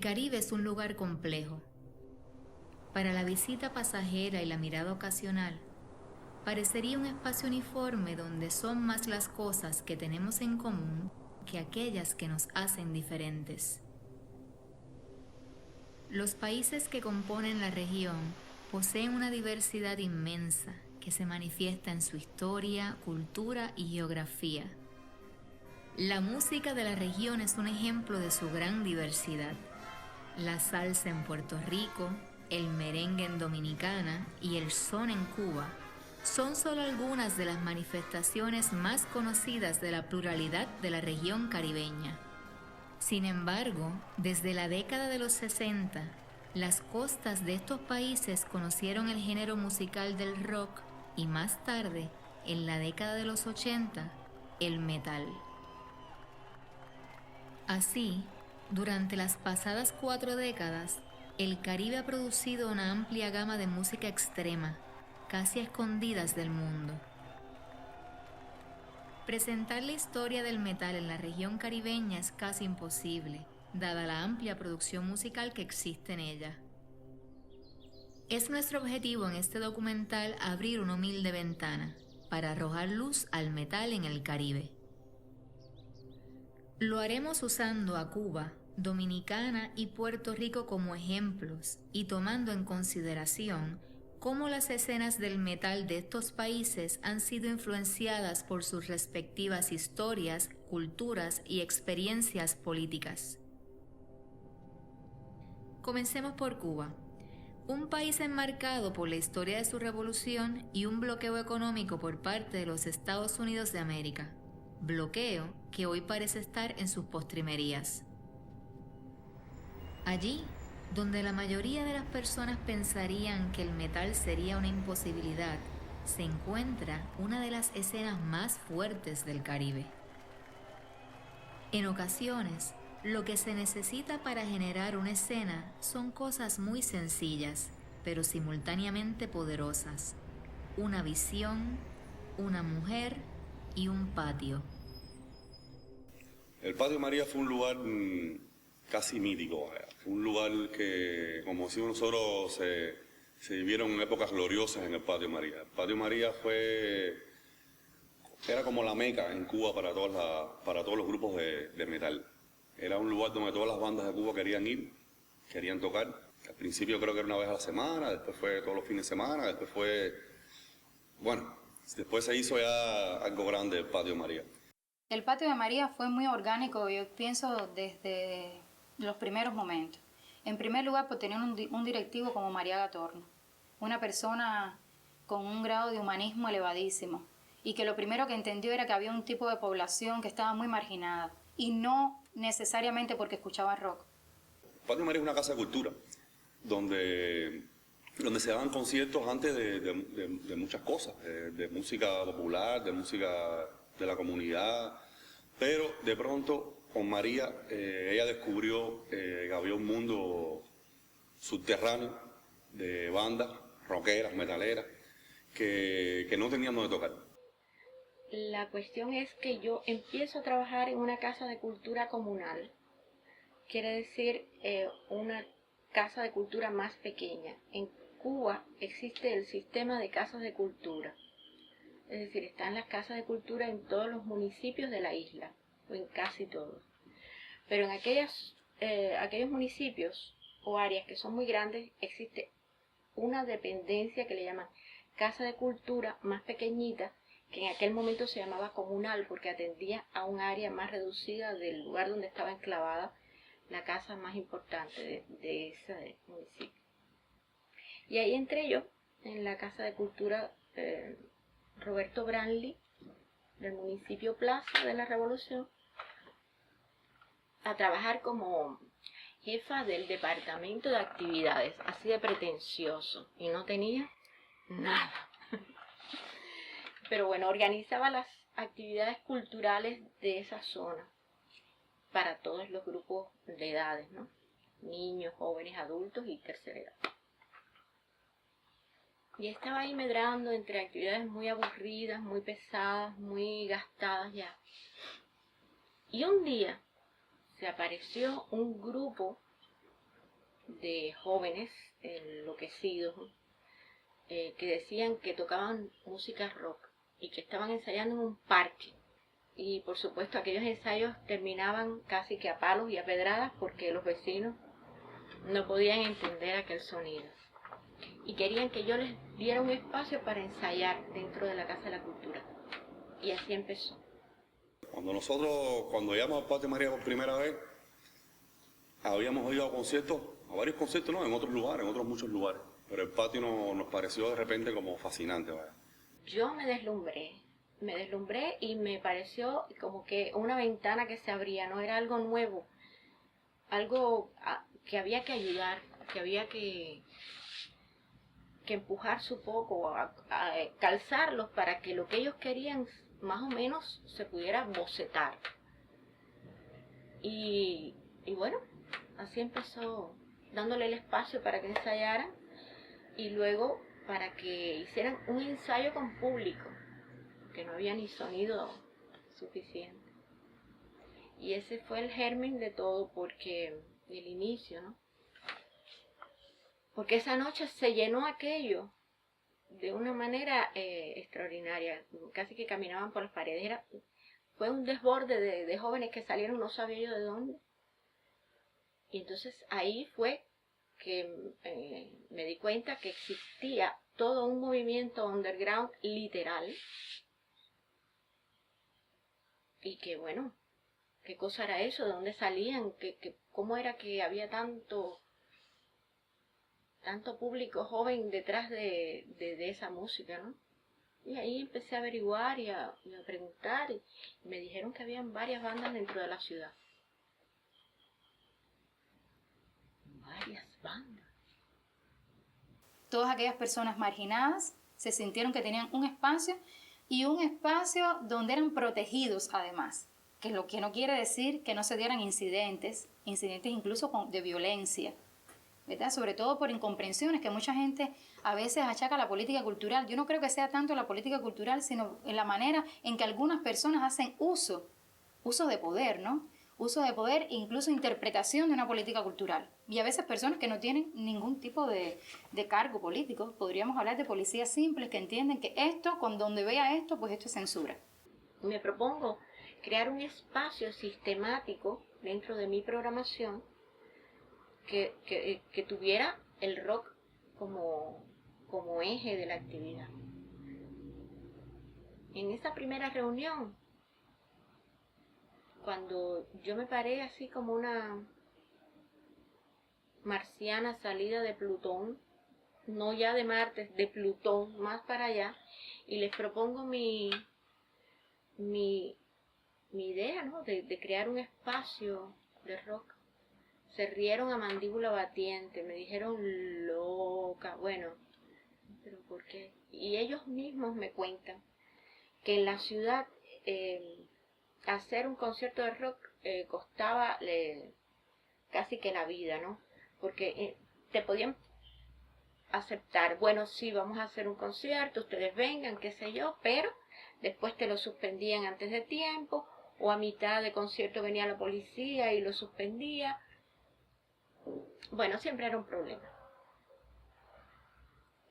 Caribe es un lugar complejo. Para la visita pasajera y la mirada ocasional, parecería un espacio uniforme donde son más las cosas que tenemos en común que aquellas que nos hacen diferentes. Los países que componen la región poseen una diversidad inmensa que se manifiesta en su historia, cultura y geografía. La música de la región es un ejemplo de su gran diversidad. La salsa en Puerto Rico, el merengue en Dominicana y el son en Cuba son solo algunas de las manifestaciones más conocidas de la pluralidad de la región caribeña. Sin embargo, desde la década de los 60, las costas de estos países conocieron el género musical del rock y más tarde, en la década de los 80, el metal. Así, durante las pasadas 4 décadas, el Caribe ha producido una amplia gama de música extrema, casi a escondidas del mundo. Presentar la historia del metal en la región caribeña es casi imposible, dada la amplia producción musical que existe en ella. Es nuestro objetivo en este documental abrir una humilde ventana para arrojar luz al metal en el Caribe. Lo haremos usando a Cuba, Dominicana y Puerto Rico como ejemplos y tomando en consideración cómo las escenas del metal de estos países han sido influenciadas por sus respectivas historias, culturas y experiencias políticas. Comencemos por Cuba, un país enmarcado por la historia de su revolución y un bloqueo económico por parte de los Estados Unidos de América, bloqueo que hoy parece estar en sus postrimerías. Allí, donde la mayoría de las personas pensarían que el metal sería una imposibilidad, se encuentra una de las escenas más fuertes del Caribe. En ocasiones, lo que se necesita para generar una escena son cosas muy sencillas, pero simultáneamente poderosas. Una visión, una mujer y un patio. El Patio María fue un lugar casi mítico. Fue un lugar que, como decimos nosotros, se vivieron épocas gloriosas en el Patio María. El Patio María era como la meca en Cuba para todos los grupos de metal. Era un lugar donde todas las bandas de Cuba querían ir, querían tocar. Al principio creo que era una vez a la semana, después fue todos los fines de semana, después se hizo ya algo grande el Patio María. El Patio de María fue muy orgánico, yo pienso, desde los primeros momentos. En primer lugar, por tener un directivo como Mariaga Torno, una persona con un grado de humanismo elevadísimo, y que lo primero que entendió era que había un tipo de población que estaba muy marginada, y no necesariamente porque escuchaba rock. Patio María es una casa de cultura, donde se daban conciertos antes de muchas cosas, de música popular, de música de la comunidad, pero de pronto con María ella descubrió que había un mundo subterráneo de bandas rockeras, metaleras, que no tenían donde tocar. La cuestión es que yo empiezo a trabajar en una casa de cultura comunal, quiere decir una casa de cultura más pequeña. En Cuba existe el sistema de casas de cultura. Es decir, están las casas de cultura en todos los municipios de la isla, o en casi todos. Pero en aquellos municipios o áreas que son muy grandes, existe una dependencia que le llaman casa de cultura más pequeñita, que en aquel momento se llamaba comunal, porque atendía a un área más reducida del lugar donde estaba enclavada la casa más importante de ese municipio. Y ahí entré yo, en la casa de cultura Roberto Branly, del municipio Plaza de la Revolución, a trabajar como jefa del departamento de actividades, así de pretencioso, y no tenía nada. Pero bueno, organizaba las actividades culturales de esa zona para todos los grupos de edades, ¿no? Niños, jóvenes, adultos y tercera edad. Y estaba ahí medrando entre actividades muy aburridas, muy pesadas, muy gastadas ya. Y un día se apareció un grupo de jóvenes enloquecidos, que decían que tocaban música rock y que estaban ensayando en un parque. Y por supuesto aquellos ensayos terminaban casi que a palos y a pedradas porque los vecinos no podían entender aquel sonido. Y querían que yo les diera un espacio para ensayar dentro de la Casa de la Cultura. Y así empezó. Cuando llegamos al Patio María por primera vez, habíamos ido a conciertos, a varios conciertos, ¿no? En otros lugares, en otros muchos lugares. Pero el patio nos pareció de repente como fascinante, ¿verdad? Yo me deslumbré y me pareció como que una ventana que se abría, no era algo nuevo, algo que había que ayudar, que había que empujarse un poco, a calzarlos para que lo que ellos querían más o menos se pudiera bocetar. Y bueno, así empezó, dándole el espacio para que ensayaran y luego para que hicieran un ensayo con público, que no había ni sonido suficiente. Y ese fue el germen de todo, porque el inicio, ¿no? Porque esa noche se llenó aquello de una manera extraordinaria, casi que caminaban por las paredes. Fue un desborde de jóvenes que salieron, no sabía yo de dónde. Y entonces ahí fue que me di cuenta que existía todo un movimiento underground literal. Y que bueno, ¿qué cosa era eso? ¿De dónde salían? ¿Cómo era que había tanto público joven detrás de esa música, ¿no? Y ahí empecé a averiguar y a preguntar, y me dijeron que habían varias bandas dentro de la ciudad. Varias bandas. Todas aquellas personas marginadas se sintieron que tenían un espacio, y un espacio donde eran protegidos además, que lo que no quiere decir que no se dieran incidentes incluso de violencia, ¿verdad? Sobre todo por incomprensiones que mucha gente a veces achaca a la política cultural. Yo no creo que sea tanto la política cultural, sino en la manera en que algunas personas hacen uso de poder, ¿no? Uso de poder e incluso interpretación de una política cultural. Y a veces personas que no tienen ningún tipo de cargo político. Podríamos hablar de policías simples que entienden que esto, con donde vea esto, pues esto es censura. Me propongo crear un espacio sistemático dentro de mi programación que tuviera el rock como eje de la actividad. En esa primera reunión, cuando yo me paré así como una marciana salida de Plutón, no ya de Marte, de Plutón, más para allá, y les propongo mi idea, ¿no? de crear un espacio de rock, se rieron a mandíbula batiente, me dijeron loca. Bueno, pero ¿por qué? Y ellos mismos me cuentan que en la ciudad hacer un concierto de rock costaba casi que la vida, ¿no? Porque te podían aceptar, bueno, sí, vamos a hacer un concierto, ustedes vengan, qué sé yo, pero después te lo suspendían antes de tiempo, o a mitad de concierto venía la policía y lo suspendía. Bueno, siempre era un problema.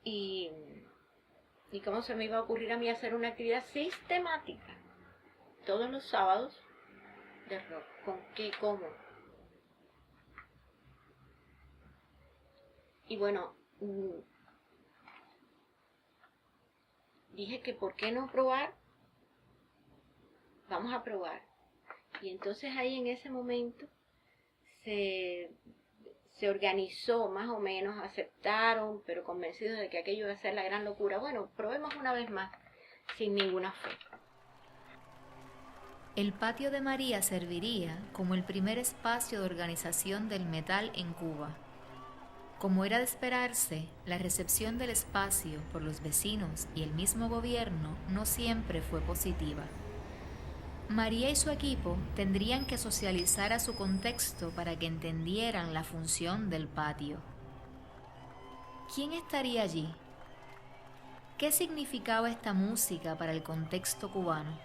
Y cómo se me iba a ocurrir a mí hacer una actividad sistemática todos los sábados de rock. ¿Con qué? ¿Cómo? Y bueno, dije que ¿por qué no probar? Vamos a probar. Y entonces ahí en ese momento se organizó más o menos, aceptaron, pero convencidos de que aquello iba a ser la gran locura. Bueno, probemos una vez más, sin ninguna fe. El Patio de María serviría como el primer espacio de organización del metal en Cuba. Como era de esperarse, la recepción del espacio por los vecinos y el mismo gobierno no siempre fue positiva. María y su equipo tendrían que socializar a su contexto para que entendieran la función del patio. ¿Quién estaría allí? ¿Qué significaba esta música para el contexto cubano?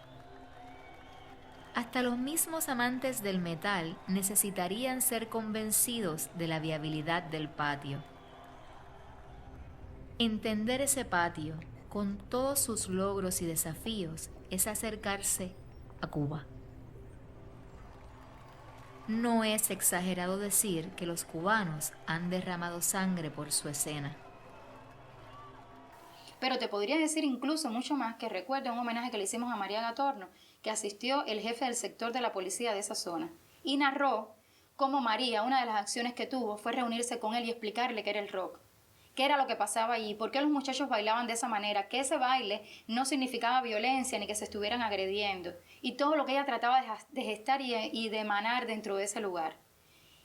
Hasta los mismos amantes del metal necesitarían ser convencidos de la viabilidad del patio. Entender ese patio, con todos sus logros y desafíos, es acercarse a Cuba. No es exagerado decir que los cubanos han derramado sangre por su escena. Pero te podría decir incluso mucho más, que recuerdo un homenaje que le hicimos a María Gatorno, que asistió el jefe del sector de la policía de esa zona, y narró cómo María, una de las acciones que tuvo fue reunirse con él y explicarle qué era el rock, qué era lo que pasaba allí, por qué los muchachos bailaban de esa manera, que ese baile no significaba violencia ni que se estuvieran agrediendo, y todo lo que ella trataba de gestar y de emanar dentro de ese lugar.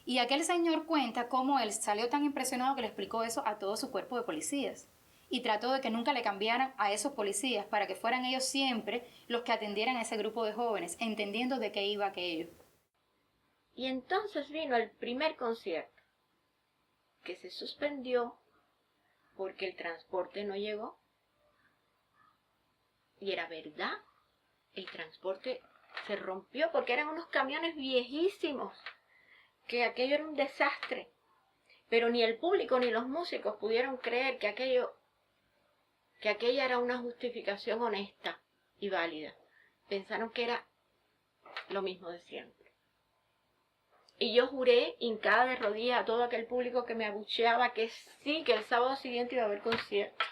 Y aquel señor cuenta cómo él salió tan impresionado que le explicó eso a todo su cuerpo de policías, y trató de que nunca le cambiaran a esos policías para que fueran ellos siempre los que atendieran a ese grupo de jóvenes, entendiendo de qué iba aquello. Y entonces vino el primer concierto, que se suspendió porque el transporte no llegó. Y era verdad, el transporte se rompió porque eran unos camiones viejísimos, que aquello era un desastre. Pero ni el público ni los músicos pudieron creer que aquella era una justificación honesta y válida. Pensaron que era lo mismo de siempre. Y yo juré, hincada de rodillas a todo aquel público que me abucheaba, que sí, que el sábado siguiente iba a haber concierto.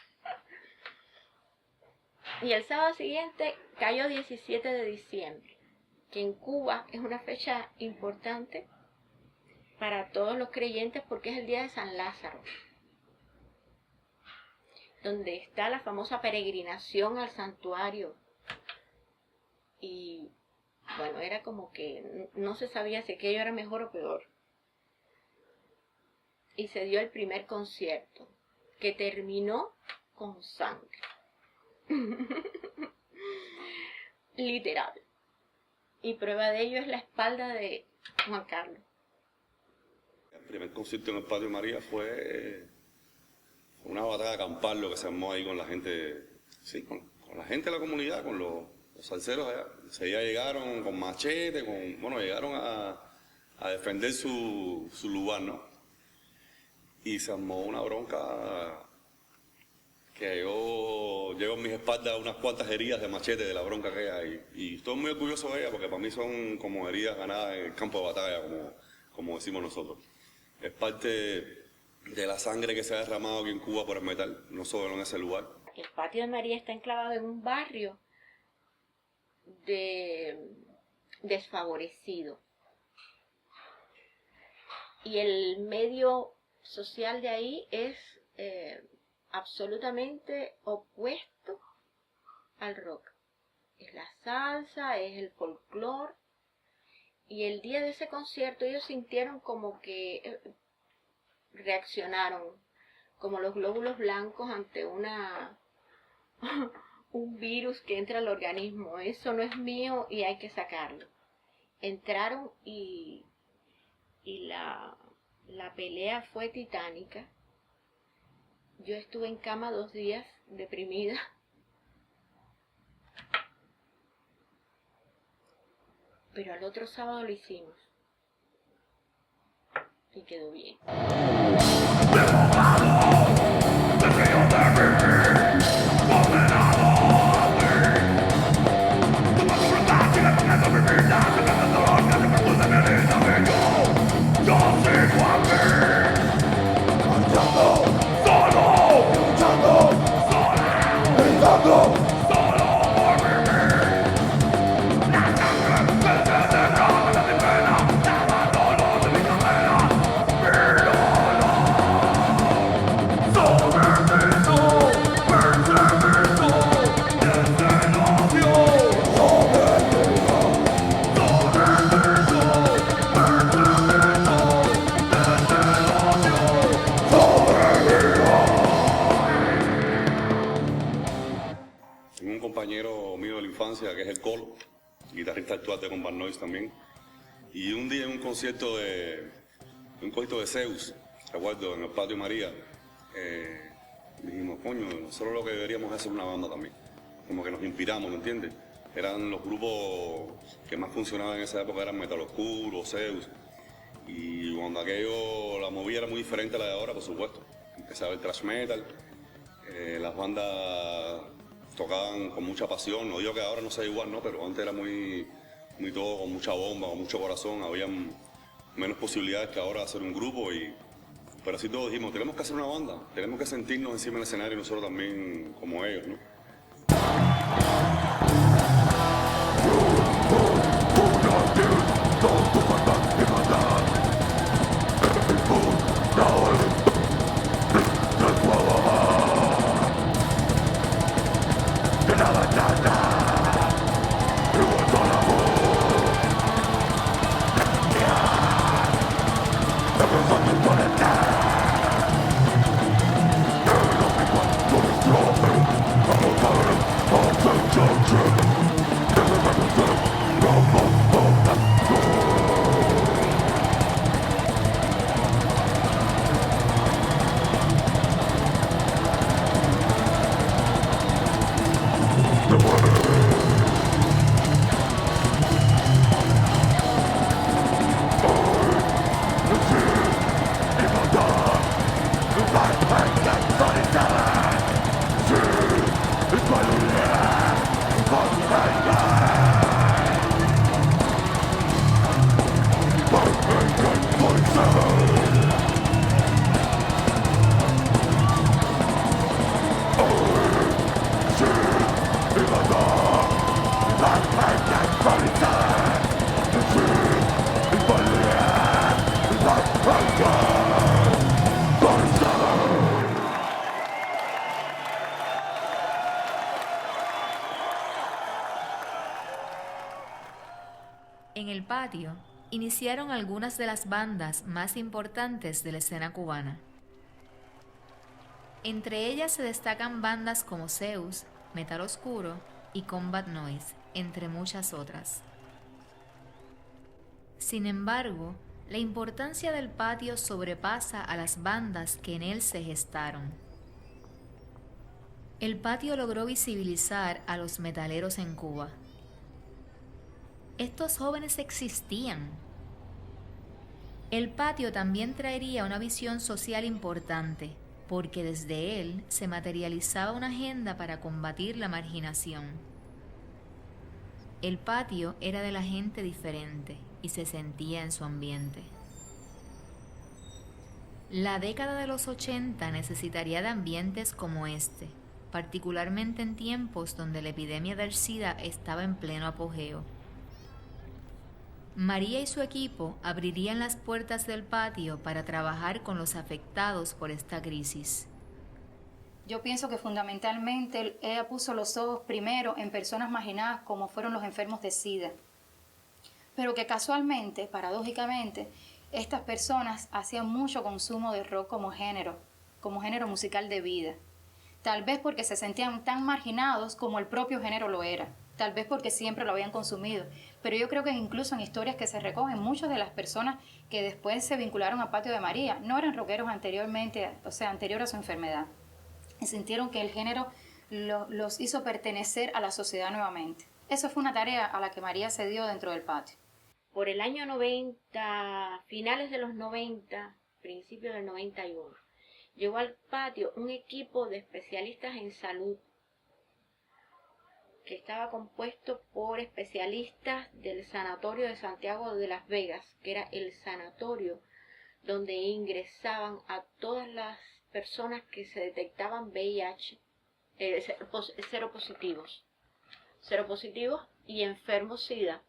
Y el sábado siguiente cayó 17 de diciembre, que en Cuba es una fecha importante para todos los creyentes porque es el día de San Lázaro, donde está la famosa peregrinación al santuario. Y bueno, era como que no se sabía si aquello era mejor o peor. Y se dio el primer concierto, que terminó con sangre. Literal. Y prueba de ello es la espalda de Juan Carlos. El primer concierto en el Patio María fue una batalla campal lo que se armó ahí con la gente, sí, con la gente de la comunidad, con los salseros allá. Ya llegaron con machete, llegaron a defender su lugar, ¿no? Y se armó una bronca que llegó en mis espaldas unas cuantas heridas de machete de la bronca que hay. Y estoy muy orgulloso de ella porque para mí son como heridas ganadas en el campo de batalla, como decimos nosotros. Es parte de la sangre que se ha derramado aquí en Cuba por el metal, no solo en ese lugar. El Patio de María está enclavado en un barrio desfavorecido. Y el medio social de ahí es absolutamente opuesto al rock. Es la salsa, es el folclore. Y el día de ese concierto ellos sintieron como que reaccionaron como los glóbulos blancos ante un virus que entra al organismo. Eso no es mío y hay que sacarlo. Entraron y la pelea fue titánica. Yo estuve en cama 2 días, deprimida. Pero al otro sábado lo hicimos. Y quedó bien. Tengo un compañero mío de la infancia que es el Colo, guitarrista actual de Combat Noise también. Y un día en un concierto de Zeus, recuerdo, en el Patio María, dijimos, coño, nosotros lo que deberíamos hacer una banda también. Como que nos inspiramos, ¿me entiendes? Eran los grupos que más funcionaban en esa época, eran Metal Oscuro, Zeus. Y cuando aquello, la movida era muy diferente a la de ahora, por supuesto. Empezaba el thrash metal, las bandas tocaban con mucha pasión. No digo que ahora no sea igual, ¿no? Pero antes era muy todo con mucha bomba, con mucho corazón. Habían menos posibilidades que ahora de hacer un grupo. Pero así todos dijimos, tenemos que hacer una banda, tenemos que sentirnos encima del escenario nosotros también como ellos, ¿no? En el patio iniciaron algunas de las bandas más importantes de la escena cubana. Entre ellas se destacan bandas como Zeus, Metal Oscuro y Combat Noise, entre muchas otras. Sin embargo, la importancia del patio sobrepasa a las bandas que en él se gestaron. El patio logró visibilizar a los metaleros en Cuba. Estos jóvenes existían. El patio también traería una visión social importante, porque desde él se materializaba una agenda para combatir la marginación. El patio era de la gente diferente y se sentía en su ambiente. La década de los 80 necesitaría de ambientes como este, particularmente en tiempos donde la epidemia del SIDA estaba en pleno apogeo. María y su equipo abrirían las puertas del patio para trabajar con los afectados por esta crisis. Yo pienso que fundamentalmente ella puso los ojos primero en personas marginadas como fueron los enfermos de SIDA. Pero que casualmente, paradójicamente, estas personas hacían mucho consumo de rock como género musical de vida. Tal vez porque se sentían tan marginados como el propio género lo era. Tal vez porque siempre lo habían consumido. Pero yo creo que incluso en historias que se recogen, muchas de las personas que después se vincularon a Patio de María no eran rockeros anteriormente, o sea, anterior a su enfermedad. Y sintieron que el género los hizo pertenecer a la sociedad nuevamente. Eso fue una tarea a la que María se dio dentro del patio. Por el año 90, finales de los 90, principios del 91, llegó al patio un equipo de especialistas en salud que estaba compuesto por especialistas del Sanatorio de Santiago de Las Vegas, que era el sanatorio donde ingresaban a todas las personas que se detectaban VIH, seropositivos y enfermos SIDA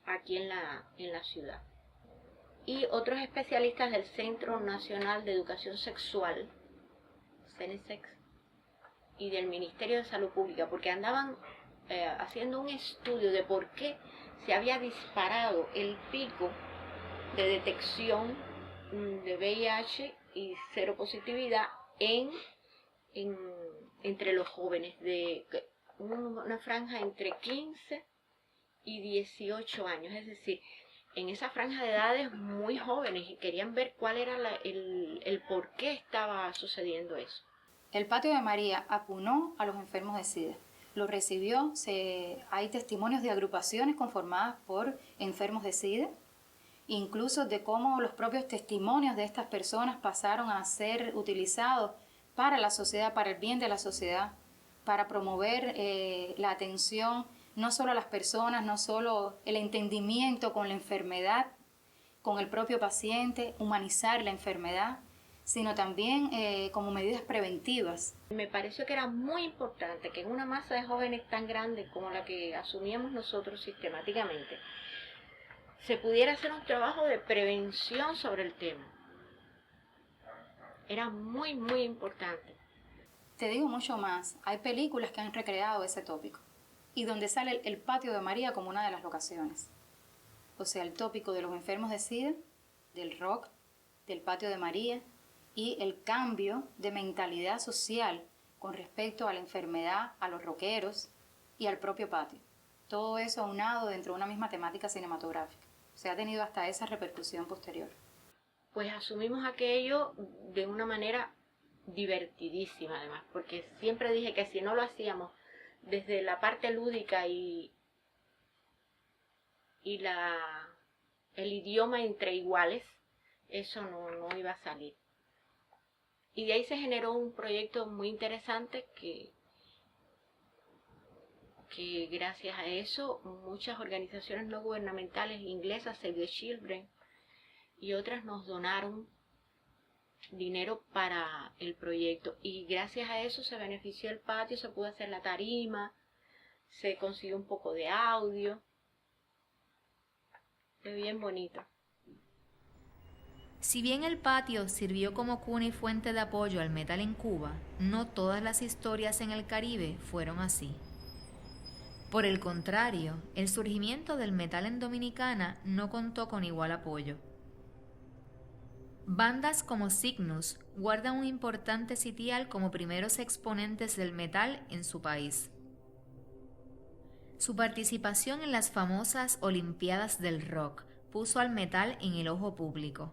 aquí en la ciudad. Y otros especialistas del Centro Nacional de Educación Sexual, CENESEX, y del Ministerio de Salud Pública, porque andaban haciendo un estudio de por qué se había disparado el pico de detección de VIH y seropositividad entre los jóvenes, de una franja entre 15 y 18 años, es decir, en esa franja de edades muy jóvenes, y querían ver cuál era el por qué estaba sucediendo eso. El patio de María apunó a los enfermos de SIDA, lo recibió. Hay testimonios de agrupaciones conformadas por enfermos de SIDA, incluso de cómo los propios testimonios de estas personas pasaron a ser utilizados para la sociedad, para el bien de la sociedad, para promover la atención no solo a las personas, no solo el entendimiento con la enfermedad, con el propio paciente, humanizar la enfermedad, sino también como medidas preventivas. Me pareció que era muy importante que en una masa de jóvenes tan grande como la que asumíamos nosotros sistemáticamente, se pudiera hacer un trabajo de prevención sobre el tema. Era muy, muy importante. Te digo mucho más, hay películas que han recreado ese tópico y donde sale el patio de María como una de las locaciones. O sea, el tópico de los enfermos de SIDA, del rock, del patio de María y el cambio de mentalidad social con respecto a la enfermedad, a los rockeros y al propio patio. Todo eso aunado dentro de una misma temática cinematográfica. Se ha tenido hasta esa repercusión posterior. Pues asumimos aquello de una manera divertidísima además, porque siempre dije que si no lo hacíamos desde la parte lúdica y el idioma entre iguales, eso no iba a salir. Y de ahí se generó un proyecto muy interesante que gracias a eso muchas organizaciones no gubernamentales inglesas, Save the Children y otras, nos donaron dinero para el proyecto, y gracias a eso se benefició el patio, se pudo hacer la tarima, se consiguió un poco de audio. Fue bien bonito. Si bien el patio sirvió como cuna y fuente de apoyo al metal en Cuba, no todas las historias en el Caribe fueron así. Por el contrario, el surgimiento del metal en Dominicana no contó con igual apoyo. Bandas como Cygnus guardan un importante sitial como primeros exponentes del metal en su país. Su participación en las famosas Olimpiadas del Rock puso al metal en el ojo público.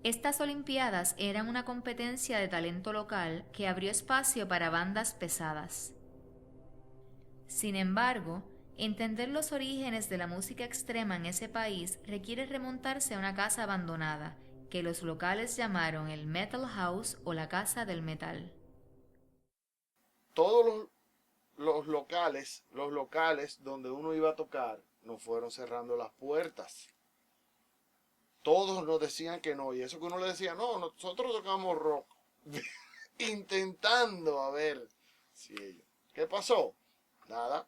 Estas Olimpiadas eran una competencia de talento local que abrió espacio para bandas pesadas. Sin embargo, entender los orígenes de la música extrema en ese país requiere remontarse a una casa abandonada, que los locales llamaron el Metal House o la Casa del Metal. Todos los locales donde uno iba a tocar, nos fueron cerrando las puertas. Todos nos decían que no, y eso que uno le decía, no, nosotros tocamos rock, intentando a ver si ellos. ¿Qué pasó? Nada,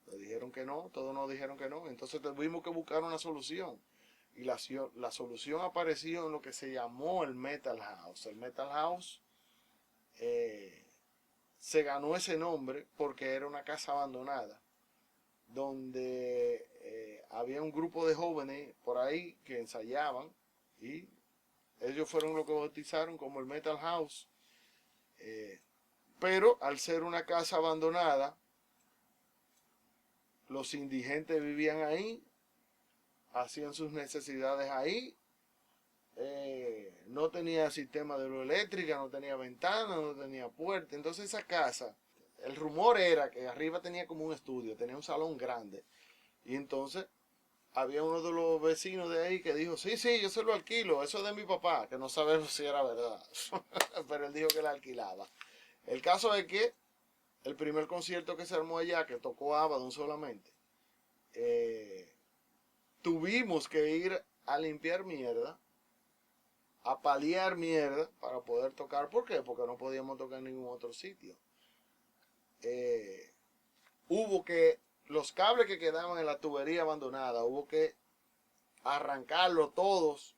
le dijeron que no, todos nos dijeron que no, entonces tuvimos que buscar una solución. Y la solución apareció en lo que se llamó el Metal House. El Metal House se ganó ese nombre porque era una casa abandonada, donde había un grupo de jóvenes por ahí que ensayaban, y ellos fueron los que bautizaron como el Metal House. Pero al ser una casa abandonada, los indigentes vivían ahí, hacían sus necesidades ahí, no tenía sistema de luz eléctrica, no tenía ventana, no tenía puerta. Entonces esa casa, el rumor era que arriba tenía como un estudio, tenía un salón grande, y entonces había uno de los vecinos de ahí que dijo, sí, yo se lo alquilo, eso es de mi papá, que no sabemos si era verdad, pero él dijo que la alquilaba. El caso es que el primer concierto que se armó allá, que tocó Abaddon solamente, tuvimos que ir a limpiar mierda, a paliar mierda para poder tocar. ¿Por qué? Porque no podíamos tocar en ningún otro sitio. Hubo que, los cables que quedaban en la tubería abandonada, hubo que arrancarlos todos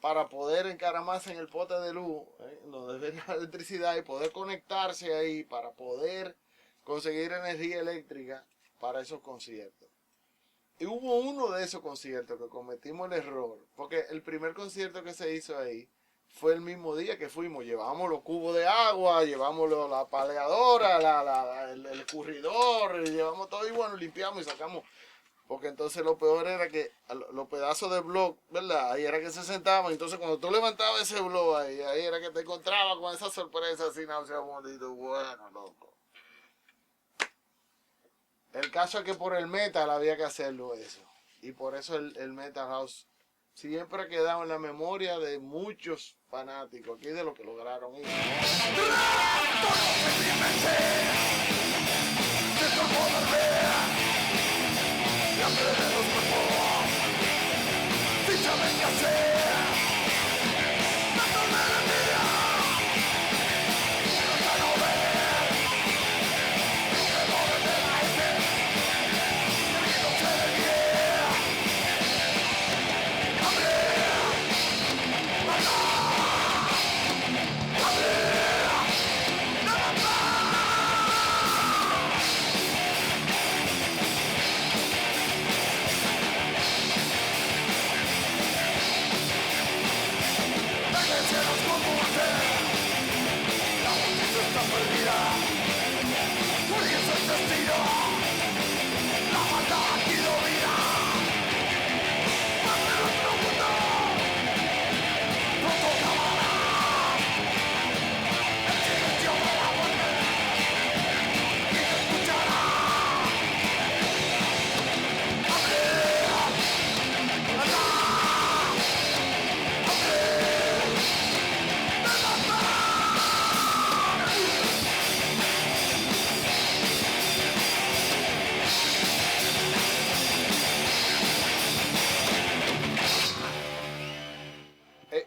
para poder encaramarse en el pote de luz, donde venía la electricidad, y poder conectarse ahí para poder conseguir energía eléctrica para esos conciertos. Y hubo uno de esos conciertos que cometimos el error, porque el primer concierto que se hizo ahí fue el mismo día que fuimos. Llevamos los cubos de agua, llevamos la paleadora, el escurridor, llevamos todo, y bueno, limpiamos y sacamos. Porque entonces lo peor era que los pedazos de blog, ¿verdad? Ahí era que se sentaban. Entonces cuando tú levantabas ese blog ahí era que te encontrabas con esa sorpresa así nauseabunda. Bueno, loco. El caso es que por el metal había que hacerlo eso. Y por eso el Metal House siempre ha quedado en la memoria de muchos fanáticos aquí de lo que lograron ir.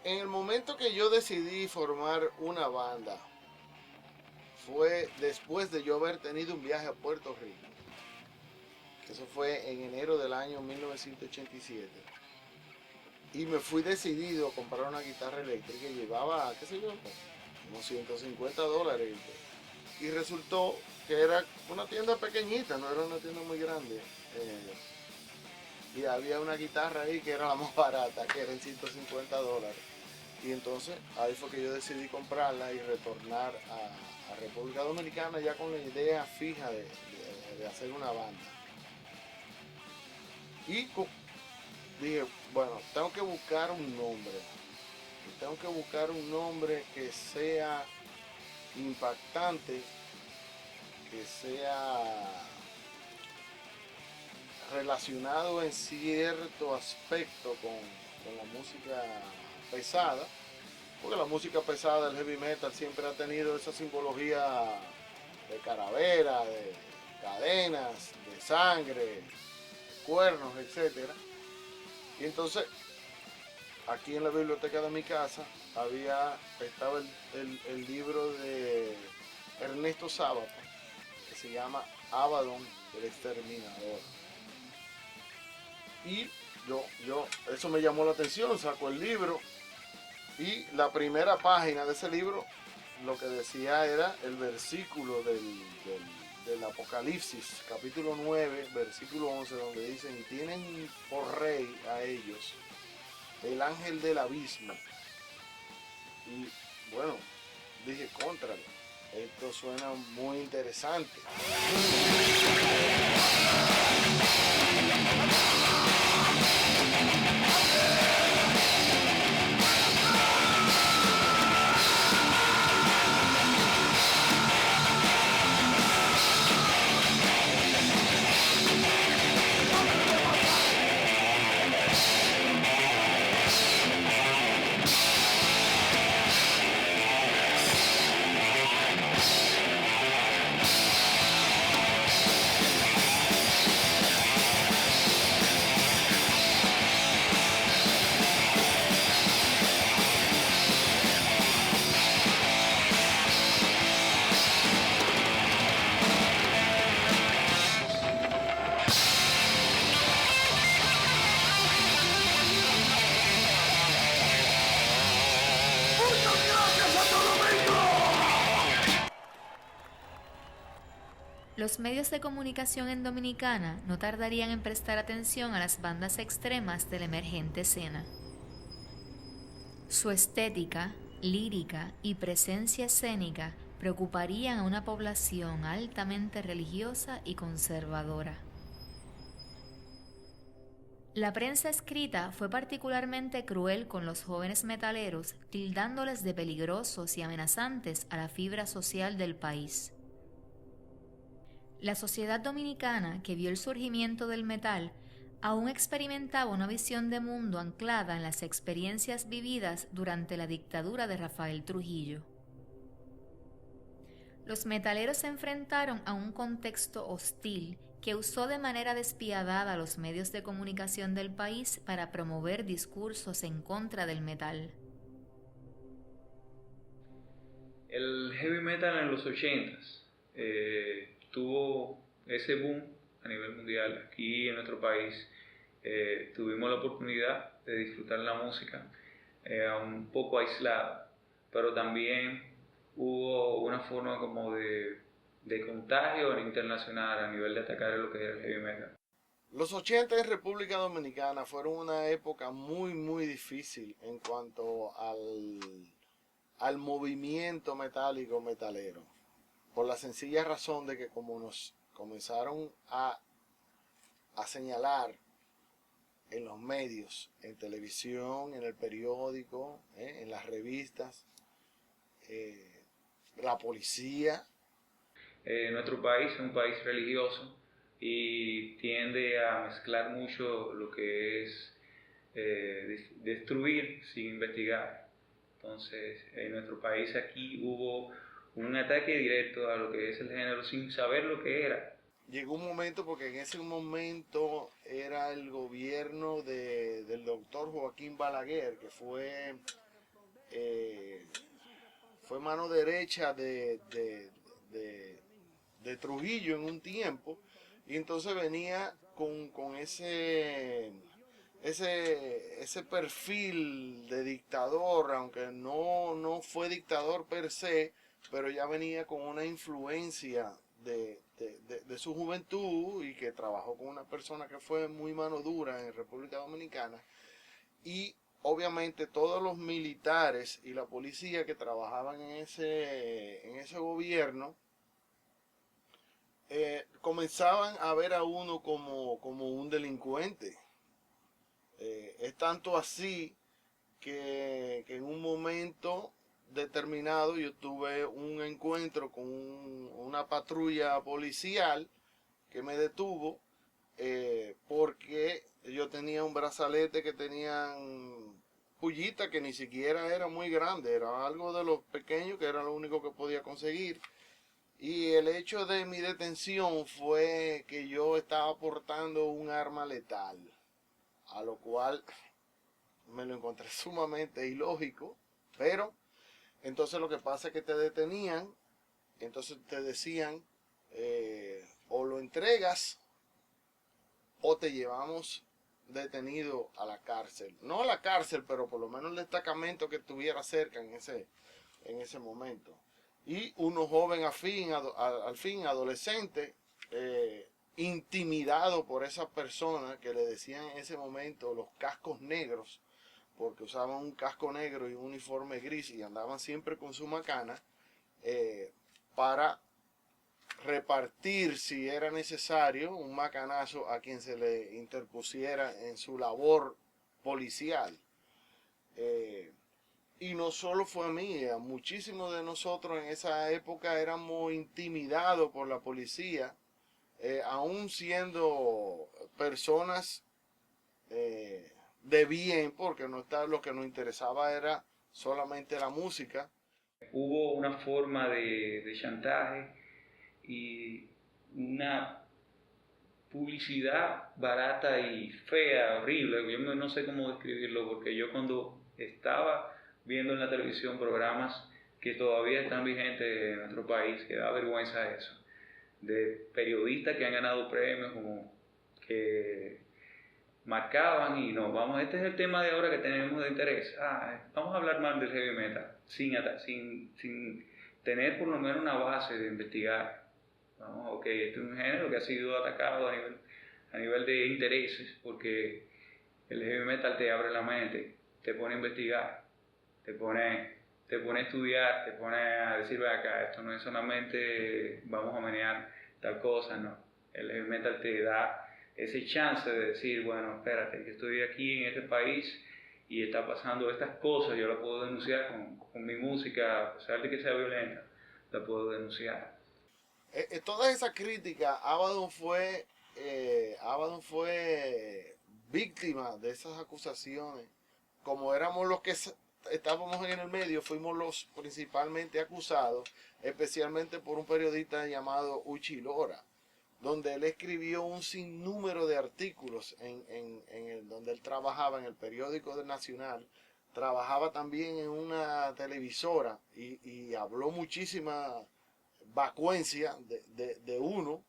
En el momento que yo decidí formar una banda, fue después de yo haber tenido un viaje a Puerto Rico. Eso fue en enero del año 1987. Y me fui decidido a comprar una guitarra eléctrica y llevaba, qué sé yo, unos $150. Y resultó que era una tienda pequeñita, no era una tienda muy grande. Y había una guitarra ahí que era la más barata, que era en $150. Y entonces ahí fue que yo decidí comprarla y retornar a República Dominicana ya con la idea fija de hacer una banda. Y dije, bueno, tengo que buscar un nombre. Tengo que buscar un nombre que sea impactante, que sea relacionado en cierto aspecto con la música pesada, porque la música pesada, el heavy metal, siempre ha tenido esa simbología de calavera, de cadenas, de sangre, de cuernos, etc. Y entonces, aquí en la biblioteca de mi casa estaba el libro de Ernesto Sábato, que se llama Abaddon, el exterminador. Y eso me llamó la atención, saco el libro y la primera página de ese libro lo que decía era el versículo del Apocalipsis, capítulo 9, versículo 11, donde dicen, y tienen por rey a ellos el ángel del abismo. Y bueno, dije, contrario, esto suena muy interesante. Los medios de comunicación en Dominicana no tardarían en prestar atención a las bandas extremas de la emergente escena. Su estética, lírica y presencia escénica preocuparían a una población altamente religiosa y conservadora. La prensa escrita fue particularmente cruel con los jóvenes metaleros, tildándoles de peligrosos y amenazantes a la fibra social del país. La sociedad dominicana, que vio el surgimiento del metal, aún experimentaba una visión de mundo anclada en las experiencias vividas durante la dictadura de Rafael Trujillo. Los metaleros se enfrentaron a un contexto hostil que usó de manera despiadada los medios de comunicación del país para promover discursos en contra del metal. El heavy metal en los 80s tuvo ese boom a nivel mundial. Aquí en nuestro país tuvimos la oportunidad de disfrutar la música un poco aislada, pero también hubo una forma como de contagio internacional a nivel de atacar lo que era el heavy metal. Los 80 en República Dominicana fueron una época muy, muy difícil en cuanto al movimiento metálico metalero, por la sencilla razón de que como nos comenzaron a señalar en los medios, en televisión, en el periódico, en las revistas, la policía. Nuestro país es un país religioso y tiende a mezclar mucho lo que es destruir sin investigar. Entonces, en nuestro país aquí hubo un ataque directo a lo que es el género sin saber lo que era. Llegó un momento, porque en ese momento era el gobierno del doctor Joaquín Balaguer, que fue mano derecha de Trujillo en un tiempo, y entonces venía con ese perfil de dictador, aunque no fue dictador per se, pero ya venía con una influencia de su juventud, y que trabajó con una persona que fue muy mano dura en República Dominicana, y obviamente todos los militares y la policía que trabajaban en ese gobierno comenzaban a ver a uno como un delincuente. Es tanto así que en un momento determinado yo tuve un encuentro con una patrulla policial que me detuvo porque yo tenía un brazalete que tenían pullita, que ni siquiera era muy grande, era algo de lo pequeño, que era lo único que podía conseguir. Y el hecho de mi detención fue que yo estaba portando un arma letal, a lo cual me lo encontré sumamente ilógico, pero entonces lo que pasa es que te detenían, entonces te decían, o lo entregas o te llevamos detenido a la cárcel. No a la cárcel, pero por lo menos el destacamento que estuviera cerca en ese momento. Y uno joven al fin adolescente, intimidado por esas personas que le decían en ese momento los cascos negros, porque usaban un casco negro y un uniforme gris y andaban siempre con su macana, para repartir, si era necesario, un macanazo a quien se le interpusiera en su labor policial. Y no solo fue a mí, a muchísimos de nosotros en esa época éramos intimidados por la policía, aún siendo personas de bien, porque lo que nos interesaba era solamente la música. Hubo una forma de chantaje y una publicidad barata y fea, horrible. Yo no sé cómo describirlo, porque yo cuando estaba viendo en la televisión programas que todavía están vigentes en nuestro país, que da vergüenza eso, de periodistas que han ganado premios, como que marcaban y no, vamos, este es el tema de ahora que tenemos de interés, vamos a hablar más del heavy metal, sin tener por lo menos una base de investigar. Vamos, ok, este es un género que ha sido atacado a nivel de intereses, porque el heavy metal te abre la mente, te pone a investigar, te pone a estudiar, te pone a decir, ve acá, esto no es solamente vamos a menear tal cosa, no. El heavy metal te da ese chance de decir, bueno, espérate, yo estoy aquí en este país y está pasando estas cosas, yo la puedo denunciar con mi música, a pesar de que sea violenta, la puedo denunciar. Toda esa crítica, Abaddon fue víctima de esas acusaciones. Como éramos los que estábamos en el medio, fuimos los principalmente acusados, especialmente por un periodista llamado Uchi Lora, donde él escribió un sinnúmero de artículos donde él trabajaba en el periódico del Nacional, trabajaba también en una televisora y habló muchísima vacuencia de uno,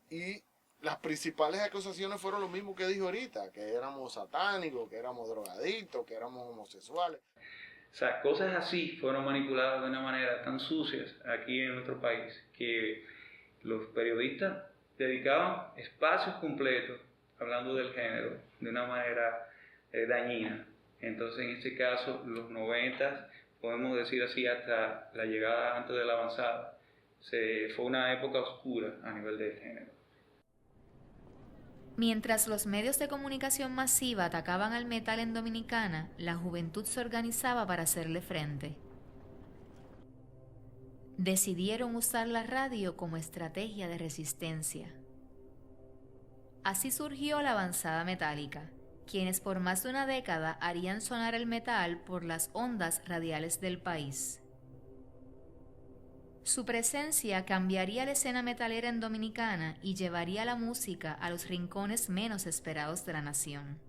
y las principales acusaciones fueron lo mismo que dijo ahorita, que éramos satánicos, que éramos drogadictos, que éramos homosexuales. O sea, cosas así fueron manipuladas de una manera tan sucias aquí en nuestro país que los periodistas dedicaban espacios completos hablando del género de una manera dañina. Entonces, en este caso, los 90, podemos decir así, hasta la llegada antes de la avanzada, fue una época oscura a nivel del género. Mientras los medios de comunicación masiva atacaban al metal en Dominicana, la juventud se organizaba para hacerle frente. Decidieron usar la radio como estrategia de resistencia. Así surgió la Avanzada Metálica, quienes por más de una década harían sonar el metal por las ondas radiales del país. Su presencia cambiaría la escena metalera en Dominicana y llevaría la música a los rincones menos esperados de la nación.